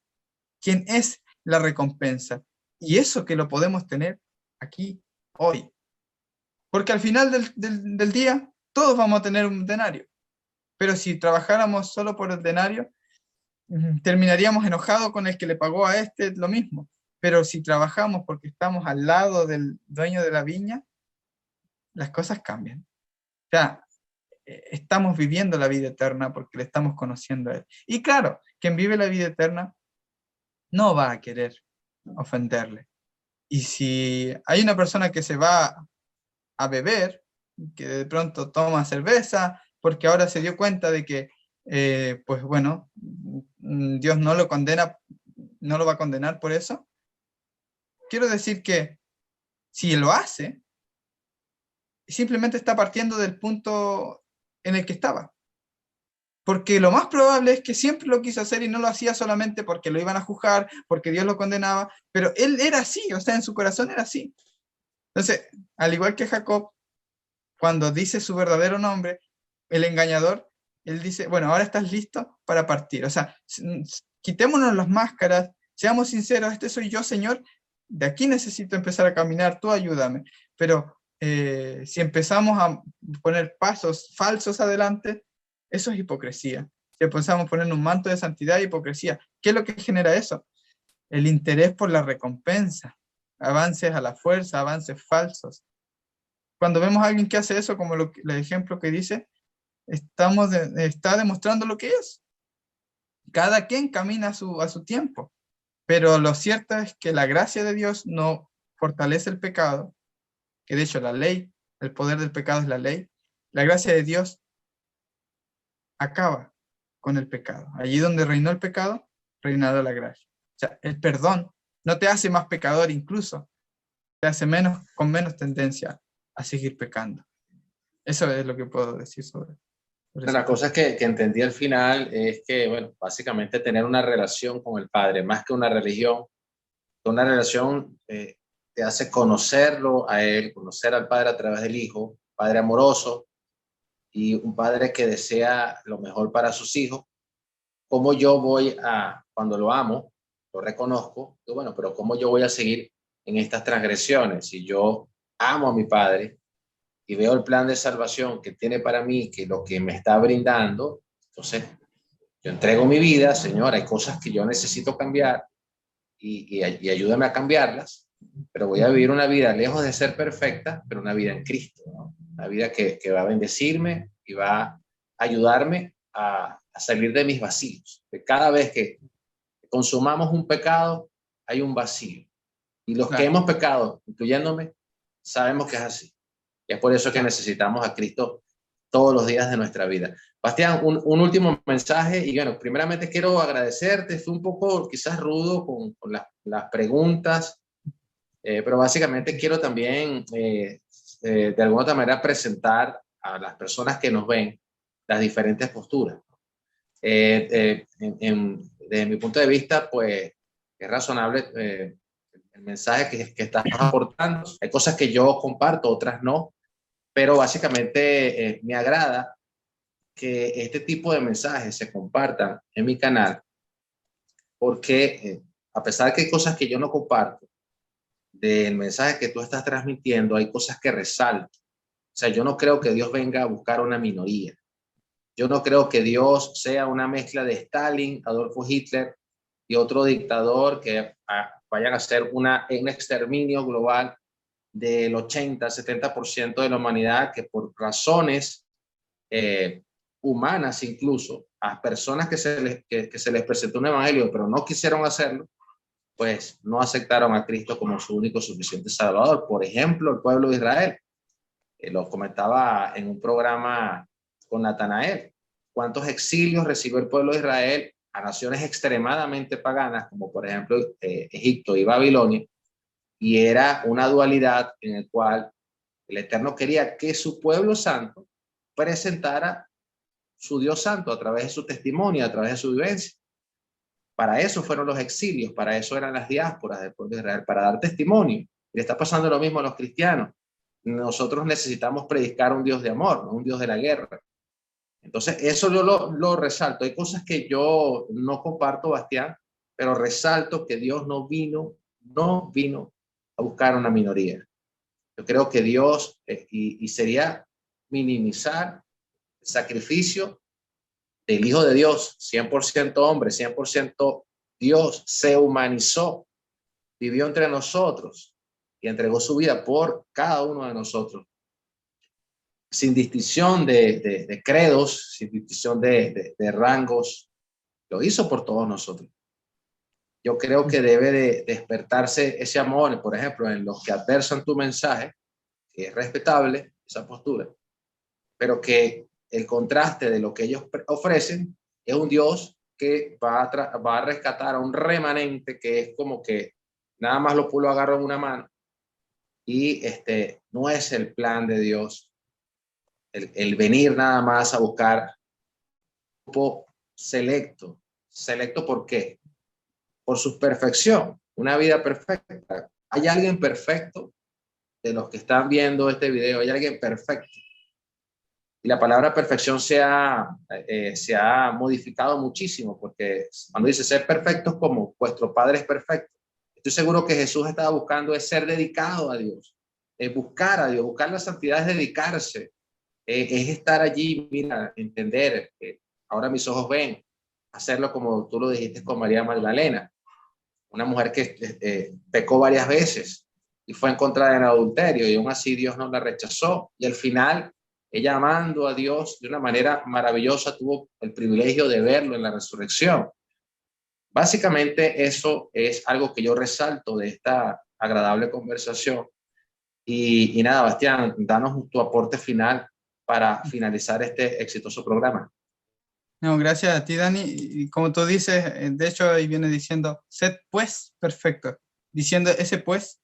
quien es la recompensa. Y eso que lo podemos tener aquí, hoy. Porque al final del día, todos vamos a tener un denario. Pero si trabajáramos solo por el denario, terminaríamos enojados con el que le pagó a este lo mismo. Pero si trabajamos porque estamos al lado del dueño de la viña, las cosas cambian. O sea, estamos viviendo la vida eterna porque le estamos conociendo a Él. Y claro, quien vive la vida eterna no va a querer ofenderle. Y si hay una persona que se va a beber, que de pronto toma cerveza, porque ahora se dio cuenta de que, pues bueno, Dios no lo condena, no lo va a condenar por eso. Quiero decir que si lo hace, simplemente está partiendo del punto en el que estaba. Porque lo más probable es que siempre lo quiso hacer y no lo hacía solamente porque lo iban a juzgar, porque Dios lo condenaba, pero él era así, o sea, en su corazón era así. Entonces, al igual que Jacob, cuando dice su verdadero nombre, el engañador, él dice, bueno, ahora estás listo para partir. O sea, quitémonos las máscaras, seamos sinceros, este soy yo, Señor, de aquí necesito empezar a caminar, tú ayúdame. Pero si empezamos a poner pasos falsos adelante, eso es hipocresía. Si empezamos a poner un manto de santidad y hipocresía, ¿qué es lo que genera eso? El interés por la recompensa, avances a la fuerza, avances falsos. Cuando vemos a alguien que hace eso, como el ejemplo que dice, está demostrando lo que es. Cada quien camina a su tiempo, pero lo cierto es que la gracia de Dios no fortalece el pecado, que de hecho la ley, el poder del pecado es la ley. La gracia de Dios acaba con el pecado. Allí donde reinó el pecado, reinará la gracia. O sea, el perdón no te hace más pecador, incluso te hace menos, con menos tendencia a seguir pecando. Eso es lo que puedo decir sobre Una de las ese tema. cosas que entendí al final es que, bueno, básicamente tener una relación con el Padre, más que una religión, una relación te hace conocerlo a Él, conocer al Padre a través del Hijo, Padre amoroso y un Padre que desea lo mejor para sus hijos. ¿Cómo yo voy a, cuando lo amo, lo reconozco, y bueno, pero cómo yo voy a seguir en estas transgresiones? Si yo amo a mi Padre y veo el plan de salvación que tiene para mí, que lo que me está brindando, entonces yo entrego mi vida, Señor, hay cosas que yo necesito cambiar y ayúdame a cambiarlas, pero voy a vivir una vida lejos de ser perfecta, pero una vida en Cristo, ¿no? Una vida que va a bendecirme y va a ayudarme a salir de mis vacíos. Que cada vez que consumamos un pecado, hay un vacío. Y los que Claro, hemos pecado, incluyéndome, sabemos que es así. Y es por eso que claro. necesitamos a Cristo todos los días de nuestra vida. Bastián, un último mensaje y bueno, primeramente quiero agradecerte, fue un poco quizás rudo con las preguntas, pero básicamente quiero también de alguna otra manera presentar a las personas que nos ven las diferentes posturas. Desde mi punto de vista, pues es razonable el mensaje que estás aportando. Hay cosas que yo comparto, otras no, pero básicamente me agrada que este tipo de mensajes se compartan en mi canal, porque a pesar de que hay cosas que yo no comparto, del mensaje que tú estás transmitiendo, hay cosas que resalto. O sea, yo no creo que Dios venga a buscar una minoría. Yo no creo que Dios sea una mezcla de Stalin, Adolfo Hitler y otro dictador que vayan a hacer un exterminio global del 80-70% de la humanidad, que por razones humanas incluso, a personas que se les presentó un evangelio, pero no quisieron hacerlo, pues no aceptaron a Cristo como su único suficiente Salvador. Por ejemplo, el pueblo de Israel. Lo comentaba en un programa con Natanael. ¿Cuántos exilios recibió el pueblo de Israel a naciones extremadamente paganas, como por ejemplo Egipto y Babilonia? Y era una dualidad en el cual el Eterno quería que su pueblo santo presentara su Dios santo a través de su testimonio, a través de su vivencia. Para eso fueron los exilios, para eso eran las diásporas del pueblo de Israel, para dar testimonio. Y está pasando lo mismo a los cristianos. Nosotros necesitamos predicar un Dios de amor, no un Dios de la guerra. Entonces, eso yo lo resalto. Hay cosas que yo no comparto, Bastián, pero resalto que Dios no vino a buscar una minoría. Yo creo que Dios, y sería minimizar el sacrificio del Hijo de Dios, 100% hombre, 100% Dios, se humanizó, vivió entre nosotros y entregó su vida por cada uno de nosotros, sin distinción de credos, sin distinción de rangos, lo hizo por todos nosotros. Yo creo que debe de despertarse ese amor, por ejemplo, en los que adversan tu mensaje, que es respetable esa postura, pero que el contraste de lo que ellos ofrecen es un Dios que va a rescatar a un remanente que es como que nada más lo agarra en una mano, y no es el plan de Dios el venir nada más a buscar un grupo selecto. ¿Selecto por qué? Por su perfección, una vida perfecta. ¿Hay alguien perfecto de los que están viendo este video? ¿Hay alguien perfecto? Y la palabra perfección se ha modificado muchísimo, porque cuando dice ser perfectos como vuestro Padre es perfecto, estoy seguro que Jesús estaba buscando es ser dedicado a Dios, buscar a Dios, buscar la santidad es dedicarse, es estar allí, mira, entender, ahora mis ojos ven, hacerlo como tú lo dijiste con María Magdalena, una mujer que pecó varias veces y fue encontrada en adulterio, y aún así Dios no la rechazó, y al final ella, amando a Dios de una manera maravillosa, tuvo el privilegio de verlo en la resurrección. Básicamente eso es algo que yo resalto de esta agradable conversación. Y nada, Bastián, danos tu aporte final para finalizar este exitoso programa. No, gracias a ti, Dani. Y como tú dices, de hecho ahí viene diciendo, sed pues perfecto. Diciendo ese pues,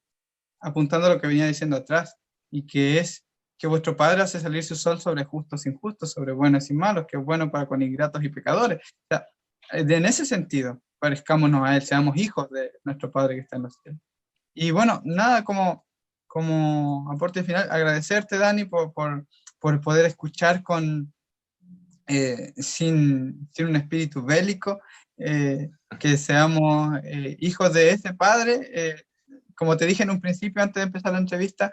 apuntando a lo que venía diciendo atrás, y que es que vuestro Padre hace salir su sol sobre justos e injustos, sobre buenos y malos, que es bueno para con ingratos y pecadores. O sea, en ese sentido, parezcámonos a Él, seamos hijos de nuestro Padre que está en los cielos. Y bueno, nada, como aporte final, agradecerte, Dani, por poder escuchar sin un espíritu bélico, que seamos hijos de ese Padre. Como te dije en un principio, antes de empezar la entrevista,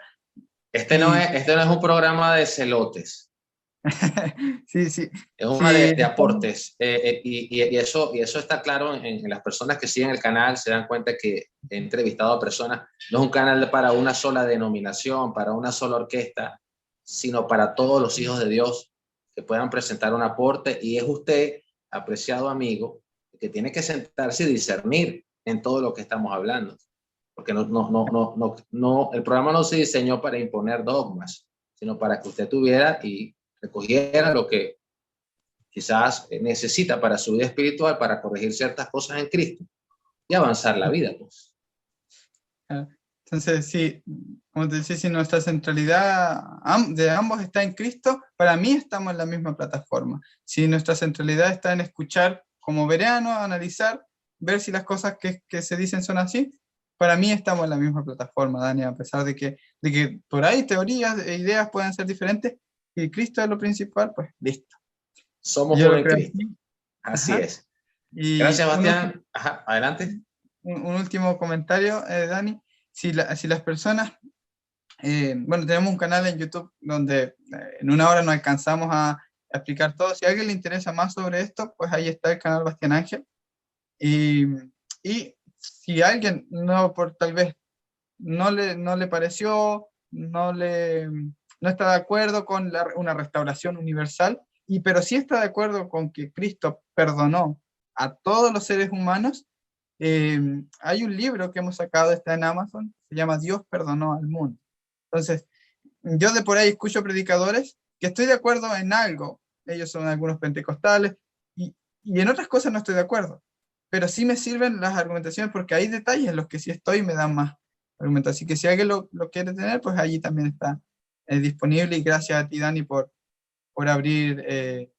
este no es un programa de celotes. Sí, sí. Es una de aportes, y eso está claro en las personas que siguen el canal, se dan cuenta que he entrevistado a personas, no es un canal para una sola denominación, para una sola orquesta, sino para todos los hijos de Dios que puedan presentar un aporte, y es usted, apreciado amigo, que tiene que sentarse y discernir en todo lo que estamos hablando, porque el programa no se diseñó para imponer dogmas, sino para que usted tuviera y recogiera lo que quizás necesita para su vida espiritual, para corregir ciertas cosas en Cristo y avanzar la vida, pues. Entonces, sí, como te decía, si nuestra centralidad de ambos está en Cristo, para mí estamos en la misma plataforma. Si nuestra centralidad está en escuchar como bereano, analizar, ver si las cosas que se dicen son así, para mí estamos en la misma plataforma, Dani, a pesar de que por ahí teorías e ideas pueden ser diferentes, y Cristo es lo principal, pues listo. Somos uno en Cristo. Así Ajá. es. Gracias, Bastián. Ajá, adelante. Un último comentario, Dani. Si las personas, bueno, tenemos un canal en YouTube donde en una hora no alcanzamos a explicar todo. Si a alguien le interesa más sobre esto, pues ahí está el canal Bastián Ángel. Y si a alguien tal vez no le pareció, no está de acuerdo con una restauración universal, pero sí está de acuerdo con que Cristo perdonó a todos los seres humanos, hay un libro que hemos sacado, está en Amazon, se llama Dios perdonó al mundo. Entonces, yo de por ahí escucho predicadores que estoy de acuerdo en algo, ellos son algunos pentecostales, y en otras cosas no estoy de acuerdo, pero sí me sirven las argumentaciones, porque hay detalles en los que sí estoy y me dan más argumentos. Así que si alguien lo quiere tener, pues allí también está disponible. Y gracias a ti, Dani, por por abrir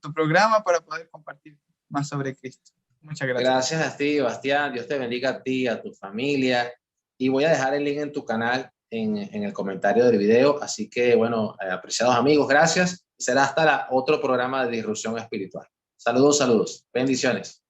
tu programa para poder compartir más sobre Cristo. Muchas gracias. Gracias a ti, Bastián. Dios te bendiga a ti, a tu familia. Y voy a dejar el link en tu canal en el comentario del video. Así que, bueno, apreciados amigos, gracias. Será hasta otro programa de Disrupción Espiritual. Saludos, saludos. Bendiciones.